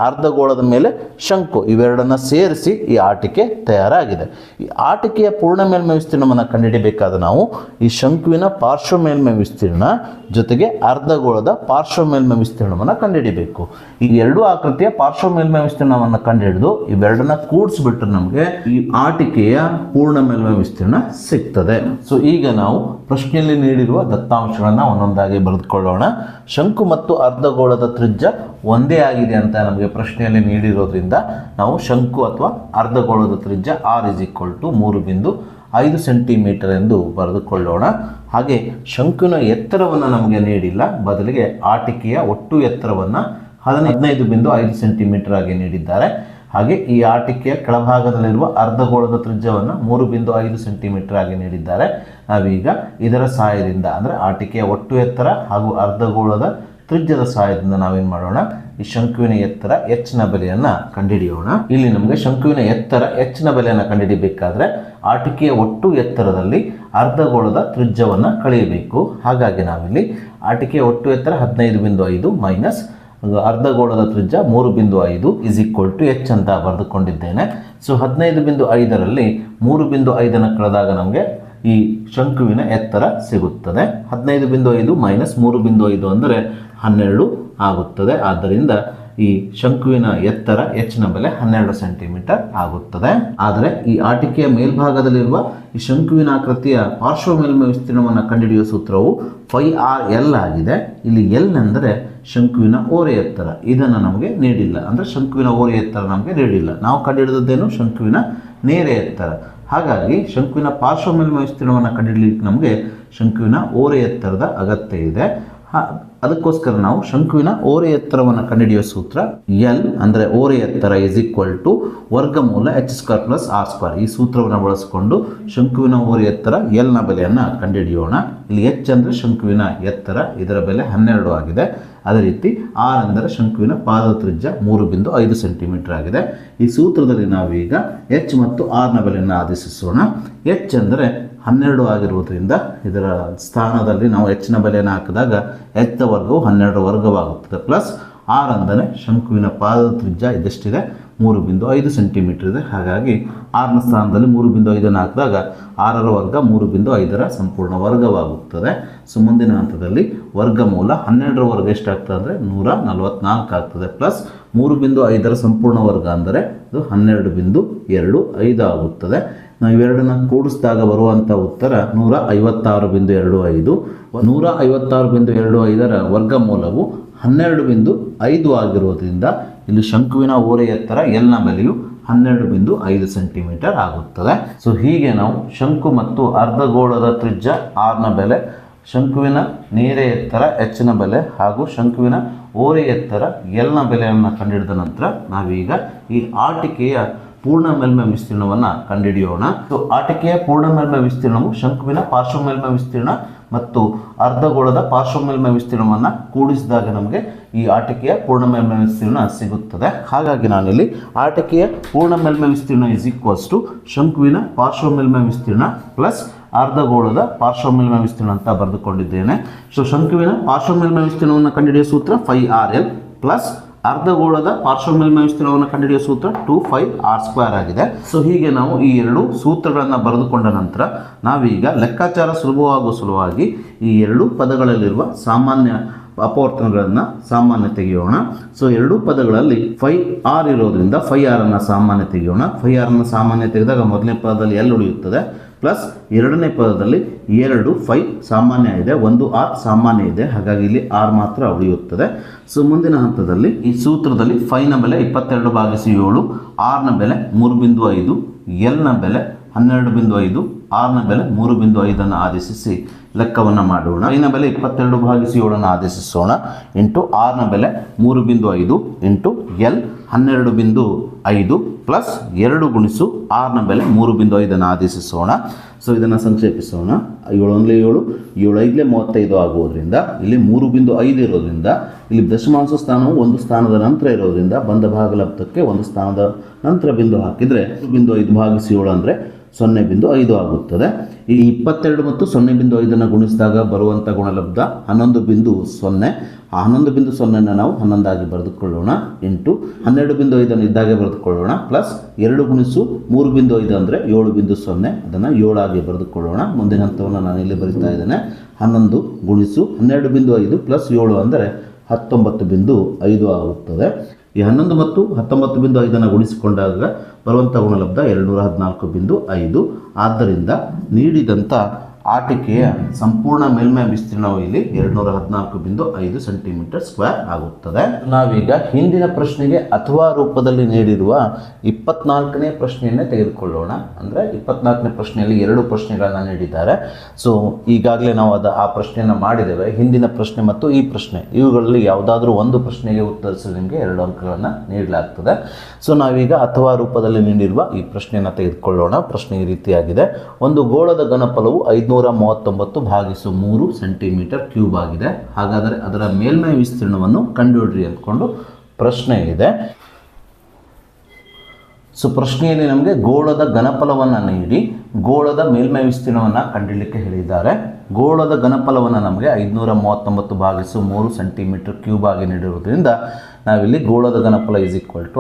Speaker 1: ಅರ್ಧಗೋಳದ ಮೇಲೆ ಶಂಕು, ಇವೆರಡನ್ನು ಸೇರಿಸಿ ಈ ಆಟಿಕೆ ತಯಾರಾಗಿದೆ. ಈ ಆಟಿಕೆಯ ಪೂರ್ಣ ಮೇಲ್ಮೈ ವಿಸ್ತೀರ್ಣವನ್ನು ಕಂಡುಹಿಡಿಬೇಕಾದ ನಾವು ಈ ಶಂಕುವಿನ ಪಾರ್ಶ್ವ ಮೇಲ್ಮೈ ವಿಸ್ತೀರ್ಣ ಜೊತೆಗೆ ಅರ್ಧಗೋಳದ ಪಾರ್ಶ್ವ ಮೇಲ್ಮೈ ವಿಸ್ತೀರ್ಣವನ್ನು ಕಂಡುಹಿಡಿಬೇಕು. ಈ ಎರಡು ಆಕೃತಿಯ ಪಾರ್ಶ್ವ ಮೇಲ್ಮೈ ವಿಸ್ತೀರ್ಣವನ್ನು ಕಂಡುಹಿಡಿದು ಇವೆರಡನ್ನ ಕೂಡಿಸ್ಬಿಟ್ರೆ ನಮಗೆ ಈ ಆಟಿಕೆಯ ಪೂರ್ಣ ಮೇಲ್ಮೈ ವಿಸ್ತೀರ್ಣ ಸಿಗ್ತದೆ. ಸೊ ಈಗ ನಾವು ಪ್ರಶ್ನೆಯಲ್ಲಿ ನೀಡಿರುವ ದತ್ತಾಂಶಗಳನ್ನು ಒಂದೊಂದಾಗಿ ಬರೆದುಕೊಳ್ಳೋಣ. ಶಂಕು ಮತ್ತು ಅರ್ಧಗೋಳದ ತ್ರಿಜ್ಯ ಒಂದೇ ಆಗಿದೆ ಅಂತ ನಮಗೆ ಪ್ರಶ್ನೆಯಲ್ಲಿ ನೀಡಿರೋದ್ರಿಂದ ನಾವು ಶಂಕು ಅಥವಾ ಅರ್ಧಗೋಳದ ತ್ರಿಜ್ಯ r = 3.5 ಸೆಂಟಿಮೀಟರ್ ಎಂದು ಬರೆದುಕೊಳ್ಳೋಣ. ಹಾಗೆ ಶಂಕುವಿನ ಎತ್ತರವನ್ನು ನಮಗೆ ನೀಡಿಲ್ಲ, ಬದಲಿಗೆ ಆಟಿಕೆಯ ಒಟ್ಟು ಎತ್ತರವನ್ನು 15.5 ಸೆಂಟಿಮೀಟರ್ ಆಗಿ ನೀಡಿದ್ದಾರೆ. ಹಾಗೆ ಈ ಆಟಿಕೆಯ ಕೆಳಭಾಗದಲ್ಲಿರುವ ಅರ್ಧಗೋಳದ ತ್ರಿಜ್ಯವನ್ನು 3.5 ಸೆಂಟಿಮೀಟರ್ ಆಗಿ ನೀಡಿದ್ದಾರೆ. ನಾವೀಗ ಇದರ ಸಹಾಯದಿಂದ ಅಂದರೆ ಆಟಿಕೆಯ ಒಟ್ಟು ಎತ್ತರ ಹಾಗೂ ಅರ್ಧಗೋಳದ ತ್ರಿಜ್ಯದ ಸಹಾಯದಿಂದ ನಾವೇನು ಮಾಡೋಣ? ಈ ಶಂಕುವಿನ ಎತ್ತರ h ನ ಬೆಲೆಯನ್ನು ಕಂಡುಹಿಡಿಯೋಣ. ಇಲ್ಲಿ ನಮಗೆ ಶಂಕುವಿನ ಎತ್ತರ h ನ ಬೆಲೆಯನ್ನು ಕಂಡುಹಿಡಿಯಬೇಕಾದ್ರೆ ಆಟಿಕೆಯ ಒಟ್ಟು ಎತ್ತರದಲ್ಲಿ ಅರ್ಧಗೋಳದ ತ್ರಿಜ್ಯವನ್ನು ಕಳೆಯಬೇಕು. ಹಾಗಾಗಿ ನಾವಿಲ್ಲಿ ಆಟಿಕೆಯ ಒಟ್ಟು ಎತ್ತರ 15.5 ಮೈನಸ್ ಅರ್ಧಗೋಳದ ತ್ರಿಜ್ಯ 3.5 = h ಅಂತ ಬರೆದುಕೊಂಡಿದ್ದೇನೆ. ಸೊ 15.5ರಲ್ಲಿ 3.5 ಕಳೆದಾಗ ನಮಗೆ ಈ ಶಂಕುವಿನ ಎತ್ತರ ಸಿಗುತ್ತದೆ. 15.5 ಮೈನಸ್ 3.5 ಅಂದರೆ 12 ಆಗುತ್ತದೆ. ಆದ್ದರಿಂದ ಈ ಶಂಕುವಿನ ಎತ್ತರ h ನ ಬೆಲೆ 12 ಸೆಂಟಿಮೀಟರ್ ಆಗುತ್ತದೆ. ಆದರೆ ಈ ಆಟಿಕೆಯ ಮೇಲ್ಭಾಗದಲ್ಲಿರುವ ಈ ಶಂಕುವಿನ ಆಕೃತಿಯ ಪಾರ್ಶ್ವ ಮೇಲ್ಮೈ ವಿಸ್ತೀರ್ಣವನ್ನು ಕಂಡುಹಿಡಿಯುವ ಸೂತ್ರವು πrl ಆಗಿದೆ. ಇಲ್ಲಿ L ಅಂದರೆ ಶಂಕುವಿನ ಓರೆ ಎತ್ತರ. ಇದನ್ನು ನಮಗೆ ನೀಡಿಲ್ಲ, ಅಂದರೆ ಶಂಕುವಿನ ಓರೆ ಎತ್ತರ ನಮಗೆ ನೀಡಿಲ್ಲ. ನಾವು ಕಂಡುಹಿಡಿದದ್ದೇನು? ಶಂಕುವಿನ ನೇರ ಎತ್ತರ. ಹಾಗಾಗಿ ಶಂಕುವಿನ ಪಾರ್ಶ್ವ ಮೇಲ್ಮೈ ವಿಸ್ತೀರ್ಣವನ್ನು ಕಂಡುಹಿಡಿಯಲಿಕ್ಕೆ ನಮಗೆ ಶಂಕುವಿನ ಓರೆ ಎತ್ತರದ ಅಗತ್ಯ ಇದೆ. ಅದಕ್ಕೋಸ್ಕರ ನಾವು ಶಂಕುವಿನ ಓರೆ ಎತ್ತರವನ್ನು ಕಂಡುಹಿಡಿಯುವ ಸೂತ್ರ L ಅಂದರೆ ಓರೆ ಎತ್ತರ = ವರ್ಗಮೂಲ h² + r². ಈ ಸೂತ್ರವನ್ನು ಬಳಸಿಕೊಂಡು ಶಂಕುವಿನ ಓರೆ ಎತ್ತರ L ನ ಬೆಲೆಯನ್ನು ಕಂಡುಹಿಡಿಯೋಣ. ಇಲ್ಲಿ h ಅಂದರೆ ಶಂಕುವಿನ ಎತ್ತರ, ಇದರ ಬೆಲೆ 12 ಆಗಿದೆ. ಅದೇ ರೀತಿ r ಅಂದರೆ ಶಂಕುವಿನ ಪಾದದ ತ್ರಿಜ್ಯ 3.5 ಸೆಂಟಿಮೀಟರ್ ಆಗಿದೆ. ಈ ಸೂತ್ರದಲ್ಲಿ ನಾವೀಗ h ಮತ್ತು r ನ ಬೆಲೆಯನ್ನು ಆದೇಶಿಸೋಣ. h ಅಂದರೆ 12 ಆಗಿರುವುದರಿಂದ ಇದರ ಸ್ಥಾನದಲ್ಲಿ ನಾವು h ನ ಬೆಲೆಯನ್ನು ಹಾಕಿದಾಗ h ದ ವರ್ಗವು 12 ವರ್ಗವಾಗುತ್ತದೆ. ಪ್ಲಸ್ r ಅಂದರೆ ಶಂಕುವಿನ ಪಾದದ ತ್ರಿಜ್ಯ ಇದೆಷ್ಟಿದೆ? 3.5 ಸೆಂಟಿಮೀಟರ್ ಇದೆ. ಹಾಗಾಗಿ r ನ ಸ್ಥಾನದಲ್ಲಿ 3.5 ಹಾಕಿದಾಗ 6ರ ವರ್ಗ 3.5ರ ಸಂಪೂರ್ಣ ವರ್ಗವಾಗುತ್ತದೆ. ಸೊ ಮುಂದಿನ ಹಂತದಲ್ಲಿ ವರ್ಗಮೂಲ 12ರ ವರ್ಗ ಎಷ್ಟಾಗ್ತದೆ ಅಂದರೆ 144 ಆಗ್ತದೆ. ಪ್ಲಸ್ 3.5ರ ಸಂಪೂರ್ಣ ವರ್ಗ ಅಂದರೆ ಅದು 12.25 ಆಗುತ್ತದೆ. ನಾವು ಇವೆರಡನ್ನ ಕೂಡಿಸಿದಾಗ ಬರುವಂಥ ಉತ್ತರ 156.25. 156.25ರ ವರ್ಗಮೂಲವು 12.5 ಆಗಿರೋದ್ರಿಂದ ಇಲ್ಲಿ ಶಂಕುವಿನ ಓರೆ ಎತ್ತರ L ನ ಬೆಲೆಯು 12.5 ಸೆಂಟಿಮೀಟರ್ ಆಗುತ್ತದೆ. ಸೊ ಹೀಗೆ ನಾವು ಶಂಕು ಮತ್ತು ಅರ್ಧಗೋಳದ ತ್ರಿಜ್ಯ r ನ ಬೆಲೆ, ಶಂಕುವಿನ ನೇರ ಎತ್ತರ h ನ ಬೆಲೆ ಹಾಗೂ ಶಂಕುವಿನ ಓರೆ ಎತ್ತರ L ನ ಬೆಲೆಯನ್ನು ಕಂಡುಹಿಡಿದ ನಂತರ ನಾವೀಗ ಈ ಆಟಿಕೆಯ ಪೂರ್ಣ ಮೇಲ್ಮೈ ವಿಸ್ತೀರ್ಣವನ್ನು ಕಂಡುಹಿಡಿಯೋಣ. ಸೊ ಆಟಿಕೆಯ ಪೂರ್ಣ ಮೇಲ್ಮೈ ವಿಸ್ತೀರ್ಣವು ಶಂಕುವಿನ ಪಾರ್ಶ್ವ ಮೇಲ್ಮೈ ವಿಸ್ತೀರ್ಣ ಮತ್ತು ಅರ್ಧಗೋಳದ ಪಾರ್ಶ್ವ ಮೇಲ್ಮೈ ವಿಸ್ತೀರ್ಣವನ್ನು ಕೂಡಿಸಿದಾಗ ನಮಗೆ ಈ ಆಟಿಕೆಯ ಪೂರ್ಣ ಮೇಲ್ಮೈ ವಿಸ್ತೀರ್ಣ ಸಿಗುತ್ತದೆ. ಹಾಗಾಗಿ ನಾನಿಲ್ಲಿ ಆಟಿಕೆಯ ಪೂರ್ಣ ಮೇಲ್ಮೈ ವಿಸ್ತೀರ್ಣ = ಶಂಕುವಿನ ಪಾರ್ಶ್ವ ಮೇಲ್ಮೈ ವಿಸ್ತೀರ್ಣ ಪ್ಲಸ್ ಅರ್ಧಗೋಳದ ಪಾರ್ಶ್ವ ಮೇಲ್ಮೈ ವಿಸ್ತೀರ್ಣ ಅಂತ ಬರೆದುಕೊಂಡಿದ್ದೇನೆ. ಸೊ ಶಂಕುವಿನ ಪಾರ್ಶ್ವ ಮೇಲ್ಮೈ ವಿಸ್ತೀರ್ಣವನ್ನು ಕಂಡುಹಿಡಿಯುವ ಸೂತ್ರ πrl ಪ್ಲಸ್ ಅರ್ಧಗೋಳದ ಪಾರ್ಶ್ವ ಮೇಲ್ಮೈ ವಿಸ್ತೀರ್ಣವನ್ನು ಕಂಡುಹಿಡಿಯುವ ಸೂತ್ರ 2πr² ಆಗಿದೆ. ಸೊ ಹೀಗೆ ನಾವು ಈ ಎರಡು ಸೂತ್ರಗಳನ್ನು ಬರೆದುಕೊಂಡ ನಂತರ ನಾವೀಗ ಲೆಕ್ಕಾಚಾರ ಸುಲಭವಾಗುವ ಸಲುವಾಗಿ ಈ ಎರಡು ಪದಗಳಲ್ಲಿರುವ ಸಾಮಾನ್ಯ ಅಪವರ್ತನಗಳನ್ನು ಸಾಮಾನ್ಯ ತೆಗೆಯೋಣ. ಸೊ ಎರಡೂ ಪದಗಳಲ್ಲಿ φr ಇರೋದ್ರಿಂದ φr ಅನ್ನು ಸಾಮಾನ್ಯ ತೆಗೆಯೋಣ. φr ಅನ್ನು ಸಾಮಾನ್ಯ ತೆಗೆದಾಗ ಮೊದಲನೇ ಪದದಲ್ಲಿ L ಉಳಿಯುತ್ತದೆ, ಪ್ಲಸ್ ಎರಡನೇ ಪದದಲ್ಲಿ 2φ ಸಾಮಾನ್ಯ ಇದೆ, 1r ಸಾಮಾನ್ಯ ಇದೆ, ಹಾಗಾಗಿ ಇಲ್ಲಿ r ಮಾತ್ರ ಉಳಿಯುತ್ತದೆ. ಸೊ ಮುಂದಿನ ಹಂತದಲ್ಲಿ ಈ ಸೂತ್ರದಲ್ಲಿ φ ನ ಬೆಲೆ 22/7, r ನ ಬೆಲೆ 3.5, L ನ ಬೆಲೆ 12.5, r ನ ಬೆಲೆ 3.5 ಆದೇಶಿಸಿ ಲೆಕ್ಕವನ್ನು ಮಾಡೋಣ. ಐ ನ ಬೆಲೆ 22/7 ಆದೇಶಿಸೋಣ, ಇಂಟು r ನ ಬೆಲೆ 3.5 ಇಂಟು L 12.5 ಪ್ಲಸ್ 2 ಗುಣಿಸು r ನ ಬೆಲೆ 3.5 ಆದೇಶಿಸೋಣ. ಸೊ ಇದನ್ನು ಸಂಕ್ಷೇಪಿಸೋಣ. 7 × 7 7 × 35 ಆಗುವುದರಿಂದ ಇಲ್ಲಿ 3.5 ಇರೋದ್ರಿಂದ ಇಲ್ಲಿ ದಶಮಾಂಶ ಸ್ಥಾನವು ಒಂದು ಸ್ಥಾನದ ನಂತರ ಇರೋದ್ರಿಂದ ಬಂದ ಭಾಗಲಬ್ಧಕ್ಕೆ ಒಂದು ಸ್ಥಾನದ ನಂತರ ಬಿಂದು ಹಾಕಿದರೆ 5/7 ಅಂದರೆ 0.5 ಆಗುತ್ತದೆ. ಈ 22 ಮತ್ತು 0.5 ಗುಣಿಸಿದಾಗ ಬರುವಂಥ ಗುಣಲಬ್ಧ 11.0. ಆ 11.0 ನಾವು 11 ಆಗಿ ಬರೆದುಕೊಳ್ಳೋಣ, ಇಂಟು 12.5 ಇದ್ದಾಗೆ ಬರೆದುಕೊಳ್ಳೋಣ, ಪ್ಲಸ್ 2 ಗುಣಿಸು 3.5 ಅಂದರೆ 7.0, ಅದನ್ನು 7 ಆಗಿ ಬರೆದುಕೊಳ್ಳೋಣ. ಮುಂದಿನ ಹಂತವನ್ನು ನಾನು ಇಲ್ಲಿ ಬರೀತಾ ಇದ್ದೇನೆ. 11 ಗುಣಿಸು 12.5 ಪ್ಲಸ್ 7 ಅಂದರೆ 19.5 ಆಗುತ್ತದೆ. ಈ 11 ಮತ್ತು 19.5 ಗುಣಿಸಿಕೊಂಡಾಗ ಬರುವಂಥ ಗುಣಲಬ್ಧ 214.5. ಆದ್ದರಿಂದ ನೀಡಿದಂಥ ಆಟಿಕೆಯ ಸಂಪೂರ್ಣ ಮೇಲ್ಮೈ ವಿಸ್ತೀರ್ಣವು ಇಲ್ಲಿ 214.5 cm² ಆಗುತ್ತದೆ. ನಾವೀಗ ಹಿಂದಿನ ಪ್ರಶ್ನೆಗೆ ಅಥವಾ ರೂಪದಲ್ಲಿ ನೀಡಿರುವ 24ನೇ ಪ್ರಶ್ನೆಯನ್ನೇ ತೆಗೆದುಕೊಳ್ಳೋಣ. ಅಂದರೆ 24ನೇ ಪ್ರಶ್ನೆಯಲ್ಲಿ 2 ಪ್ರಶ್ನೆಗಳನ್ನು ನೀಡಿದ್ದಾರೆ. ಸೊ ಈಗಾಗಲೇ ನಾವು ಆ ಪ್ರಶ್ನೆಯನ್ನು ಮಾಡಿದ್ದೇವೆ. ಹಿಂದಿನ ಪ್ರಶ್ನೆ ಮತ್ತು ಈ ಪ್ರಶ್ನೆ ಇವುಗಳಲ್ಲಿ ಯಾವುದಾದ್ರೂ ಒಂದು ಪ್ರಶ್ನೆಗೆ ಉತ್ತರಿಸಲು ನಿಮಗೆ 2 ಅಂಕಗಳನ್ನು ನೀಡಲಾಗ್ತದೆ. ಸೊ ನಾವೀಗ ಅಥವಾ ರೂಪದಲ್ಲಿ ನೀಡಿರುವ ಈ ಪ್ರಶ್ನೆಯನ್ನು ತೆಗೆದುಕೊಳ್ಳೋಣ. ಪ್ರಶ್ನೆ ಈ ರೀತಿಯಾಗಿದೆ. ಒಂದು ಗೋಳದ ಘನಫಲವು 539/3 cm³ ಆಗಿದೆ. ಹಾಗಾದರೆ ಅದರ ಮೇಲ್ಮೈ ವಿಸ್ತೀರ್ಣವನ್ನು ಕಂಡುಹಿಡಿಯಿರಿ ಅಂದ್ಕೊಂಡು ಪ್ರಶ್ನೆ ಇದೆ. ಸೊ ಪ್ರಶ್ನೆಯಲ್ಲಿ ನಮಗೆ ಗೋಳದ ಘನಫಲವನ್ನು ನೀಡಿ ಗೋಳದ ಮೇಲ್ಮೈ ವಿಸ್ತೀರ್ಣವನ್ನು ಕಂಡುಹಿಡಿಯಲಿಕ್ಕೆ ಹೇಳಿದ್ದಾರೆ. ಗೋಳದ ಘನಫಲವನ್ನು ನಮಗೆ 539/3 cm³ ಆಗಿ ನೀಡಿರುವುದರಿಂದ ನಾವಿಲ್ಲಿ ಗೋಳದ ಘನಫಲ =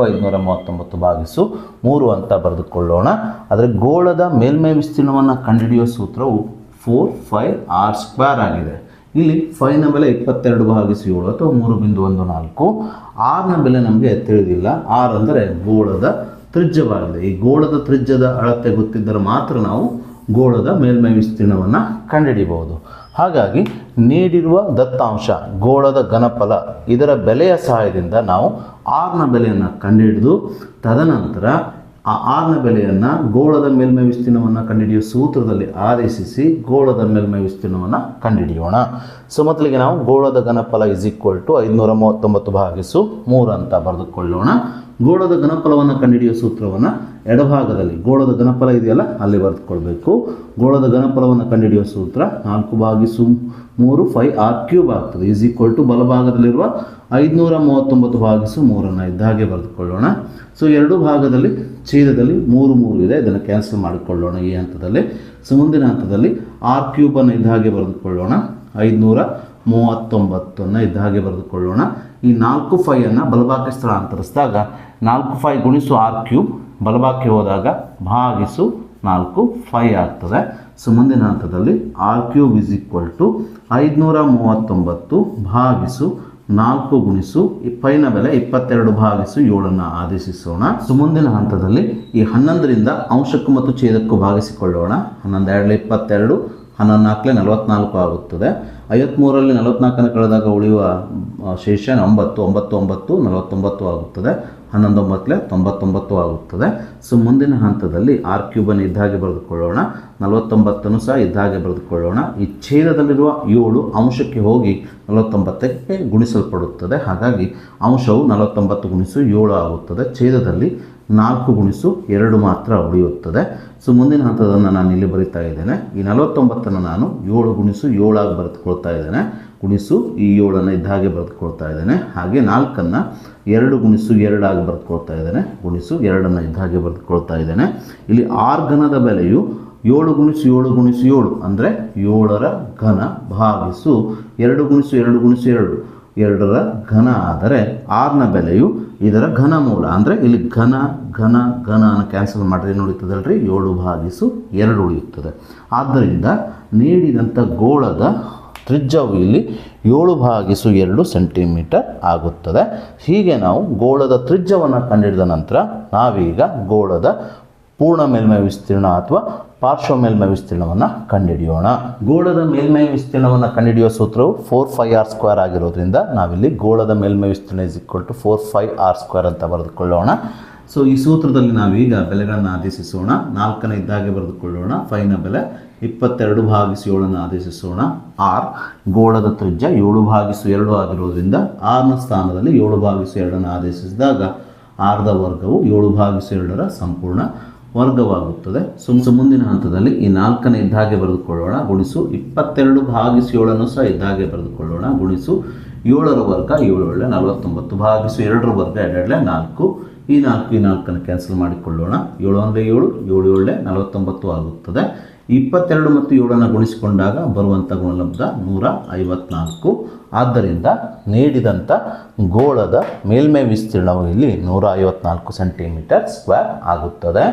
Speaker 1: 539/3 ಅಂತ ಬರೆದುಕೊಳ್ಳೋಣ. ಆದರೆ ಗೋಳದ ಮೇಲ್ಮೈ ವಿಸ್ತೀರ್ಣವನ್ನು ಕಂಡುಹಿಡಿಯುವ ಸೂತ್ರವು 4πr² ಆಗಿದೆ. ಇಲ್ಲಿ φ ನ ಬೆಲೆ 22/7 ಅಥವಾ 3.14. r ನ ಬೆಲೆ ನಮಗೆ ತಿಳಿದಿಲ್ಲ. r ಅಂದರೆ ಗೋಳದ ತ್ರಿಜ್ಯವಾಗಿದೆ. ಈ ಗೋಳದ ತ್ರಿಜ್ಯದ ಅಳತೆ ಗೊತ್ತಿದ್ದರೆ ಮಾತ್ರ ನಾವು ಗೋಳದ ಮೇಲ್ಮೈ ವಿಸ್ತೀರ್ಣವನ್ನು ಕಂಡುಹಿಡಿಯಬಹುದು. ಹಾಗಾಗಿ ನೀಡಿರುವ ದತ್ತಾಂಶ ಗೋಳದ ಘನಫಲ ಇದರ ಬೆಲೆಯ ಸಹಾಯದಿಂದ ನಾವು r ನ ಬೆಲೆಯನ್ನು ಕಂಡುಹಿಡಿದು ತದನಂತರ ಆ r ನ ಬೆಲೆಯನ್ನು ಗೋಳದ ಮೇಲ್ಮೈ ವಿಸ್ತೀರ್ಣವನ್ನು ಕಂಡುಹಿಡಿಯುವ ಸೂತ್ರದಲ್ಲಿ ಆದೇಶಿಸಿ ಗೋಳದ ಮೇಲ್ಮೈ ವಿಸ್ತೀರ್ಣವನ್ನು ಕಂಡುಹಿಡಿಯೋಣ. ಸೊ ಮೊದಲಿಗೆ ನಾವು ಗೋಳದ ಘನಫಲ = 539/3 ಅಂತ ಬರೆದುಕೊಳ್ಳೋಣ. ಗೋಳದ ಘನಫಲವನ್ನು ಕಂಡುಹಿಡಿಯುವ ಸೂತ್ರವನ್ನು ಎಡಭಾಗದಲ್ಲಿ ಗೋಳದ ಘನಫಲ ಇದೆಯಲ್ಲ ಅಲ್ಲಿ ಬರೆದುಕೊಳ್ಬೇಕು. ಗೋಳದ ಘನಫಲವನ್ನು ಕಂಡುಹಿಡಿಯುವ ಸೂತ್ರ 4/3πr³ ಆಗ್ತದೆ. ಬಲಭಾಗದಲ್ಲಿರುವ 539/3 ಇದ್ದ ಹಾಗೆ ಬರೆದುಕೊಳ್ಳೋಣ. ಸೊ ಎರಡು ಭಾಗದಲ್ಲಿ ಛೇದದಲ್ಲಿ 3 ಇದೆ, ಇದನ್ನು ಕ್ಯಾನ್ಸಲ್ ಮಾಡಿಕೊಳ್ಳೋಣ ಈ ಹಂತದಲ್ಲಿ. ಸೊ ಮುಂದಿನ ಹಂತದಲ್ಲಿ r³ ಇದ್ದ ಹಾಗೆ ಬರೆದುಕೊಳ್ಳೋಣ, 539 ಇದ್ದ ಹಾಗೆ ಬರೆದುಕೊಳ್ಳೋಣ. ಈ 4π ಬಲಭಾಗಕ್ಕೆ ಸ್ಥಳಾಂತರಿಸಿದಾಗ 4π ಗುಣಿಸು r³ ಬಲಭಾಗಕ್ಕೆ ಹೋದಾಗ ಭಾಗಿಸು 4π ಆಗ್ತದೆ. ಸೊ ಮುಂದಿನ ಹಂತದಲ್ಲಿ r³ = 539/4 ಗುಣಿಸು π ನ ಬೆಲೆ 22/7 ಆದೇಶಿಸೋಣ. ಸೊ ಮುಂದಿನ ಹಂತದಲ್ಲಿ ಈ 11ರಿಂದ ಅಂಶಕ್ಕೂ ಮತ್ತು ಛೇದಕ್ಕೂ ಭಾಗಿಸಿಕೊಳ್ಳೋಣ. 11 × 22, 11 × 4 = 44 ಆಗುತ್ತದೆ. 53ರಲ್ಲಿ 44 ಕಳೆದಾಗ ಉಳಿಯುವ ಶೇಷ 9, 9 49 ಆಗುತ್ತದೆ. 11 9 99 ಆಗುತ್ತದೆ. ಸೊ ಮುಂದಿನ ಹಂತದಲ್ಲಿ r³ ಇದ್ದ ಹಾಗೆ ಬರೆದುಕೊಳ್ಳೋಣ, 49 ಸಹ ಇದ್ದ ಹಾಗೆ ಬರೆದುಕೊಳ್ಳೋಣ. ಈ ಛೇದದಲ್ಲಿರುವ 7 ಅಂಶಕ್ಕೆ ಹೋಗಿ 49ಕ್ಕೆ ಗುಣಿಸಲ್ಪಡುತ್ತದೆ. ಹಾಗಾಗಿ ಅಂಶವು 49 × 7 ಆಗುತ್ತದೆ. ಛೇದದಲ್ಲಿ 4 × 2 ಮಾತ್ರ ಉಳಿಯುತ್ತದೆ. ಸೊ ಮುಂದಿನ ಹಂತದನ್ನು ನಾನು ಇಲ್ಲಿ ಬರಿತಾ ಇದ್ದೇನೆ. ಈ 49 ನಾನು 7 × 7 ಆಗಿ ಬರೆದುಕೊಳ್ತಾ ಇದ್ದೇನೆ. ಗುಣಿಸು ಈ 7 ಇದ್ದ ಹಾಗೆ ಬರೆದುಕೊಳ್ತಾ ಇದ್ದೇನೆ. ಹಾಗೆ 4 2 × 2 ಆಗಿ ಬರೆದುಕೊಳ್ತಾ ಇದ್ದೇನೆ. ಗುಣಿಸು 2 ಇದ್ದ ಹಾಗೆ ಬರೆದುಕೊಳ್ತಾ ಇದ್ದೇನೆ. ಇಲ್ಲಿ r ಘನದ ಬೆಲೆಯು 7 × 7 × 7 ಅಂದರೆ 7ರ ಘನ ಭಾಗಿಸು 2 × 2 × 2 2ರ ಘನ ಆದರೆ rನ ಬೆಲೆಯು ಇದರ ಘನಮೂಲ ಅಂದರೆ ಇಲ್ಲಿ ಘನ ಘನ ಘನ ಅನ್ನು ಕ್ಯಾನ್ಸಲ್ ಮಾಡಿದ್ರೆ ಏನು ಉಳಿತದಲ್ರಿ 7/2 ಉಳಿಯುತ್ತದೆ. ಆದ್ದರಿಂದ ನೀಡಿದಂಥ ಗೋಳದ ತ್ರಿಜ್ಯವು ಇಲ್ಲಿ 7/2 ಸೆಂಟಿಮೀಟರ್ ಆಗುತ್ತದೆ. ಹೀಗೆ ನಾವು ಗೋಳದ ತ್ರಿಜ್ಯವನ್ನು ಕಂಡುಹಿಡಿದ ನಂತರ ನಾವೀಗ ಗೋಳದ ಪೂರ್ಣ ಮೇಲ್ಮೈ ವಿಸ್ತೀರ್ಣ ಅಥವಾ ಪಾರ್ಶ್ವ ಮೇಲ್ಮೈ ವಿಸ್ತೀರ್ಣವನ್ನು ಕಂಡುಹಿಡಿಯೋಣ. ಗೋಳದ ಮೇಲ್ಮೈ ವಿಸ್ತೀರ್ಣವನ್ನು ಕಂಡುಹಿಡಿಯುವ ಸೂತ್ರವು 4πr² ಆಗಿರೋದ್ರಿಂದ ನಾವಿಲ್ಲಿ ಗೋಳದ ಮೇಲ್ಮೈ ವಿಸ್ತೀರ್ಣ = 4πr² ಅಂತ ಬರೆದುಕೊಳ್ಳೋಣ. ಸೊ ಈ ಸೂತ್ರದಲ್ಲಿ ನಾವೀಗ ಬೆಲೆಗಳನ್ನು ಆದೇಶಿಸೋಣ. 4ನ ಇದ್ದಾಗೆ ಬರೆದುಕೊಳ್ಳೋಣ. 5ನ ಬೆಲೆ 22/7 ಆದೇಶಿಸೋಣ. ಆರ್ ಗೋಳದ ತ್ರಿಜ್ಯ 7/2 ಆಗಿರೋದ್ರಿಂದ rನ ಸ್ಥಾನದಲ್ಲಿ 7/2 ಆದೇಶಿಸಿದಾಗ rದ ವರ್ಗವು 7/2ರ ಸಂಪೂರ್ಣ ವರ್ಗವಾಗುತ್ತದೆ. ಸೊ ಮುಂದಿನ ಹಂತದಲ್ಲಿ ಈ 4ನ ಇದ್ದಾಗೆ ಬರೆದುಕೊಳ್ಳೋಣ. ಗುಣಿಸು 22/7 ಸಹ ಇದ್ದಾಗೆ ಬರೆದುಕೊಳ್ಳೋಣ. ಗುಣಿಸು 7ರ ವರ್ಗ 7 49/2 ವರ್ಗ 2 4. ಈ 4ನ ಕ್ಯಾನ್ಸಲ್ ಮಾಡಿಕೊಳ್ಳೋಣ. 7 ಅಂದರೆ 7 7 49 ಆಗುತ್ತದೆ. 22 ಮತ್ತು 7ನ್ನು ಗುಣಿಸಿಕೊಂಡಾಗ ಬರುವಂಥ ಗುಣಲಬ್ಧ 154. ಆದ್ದರಿಂದ ನೀಡಿದಂಥ ಗೋಳದ ಮೇಲ್ಮೈ ವಿಸ್ತೀರ್ಣವು ಇಲ್ಲಿ 154 ಸೆಂಟಿಮೀಟರ್ ಸ್ಕ್ವೇರ್ ಆಗುತ್ತದೆ.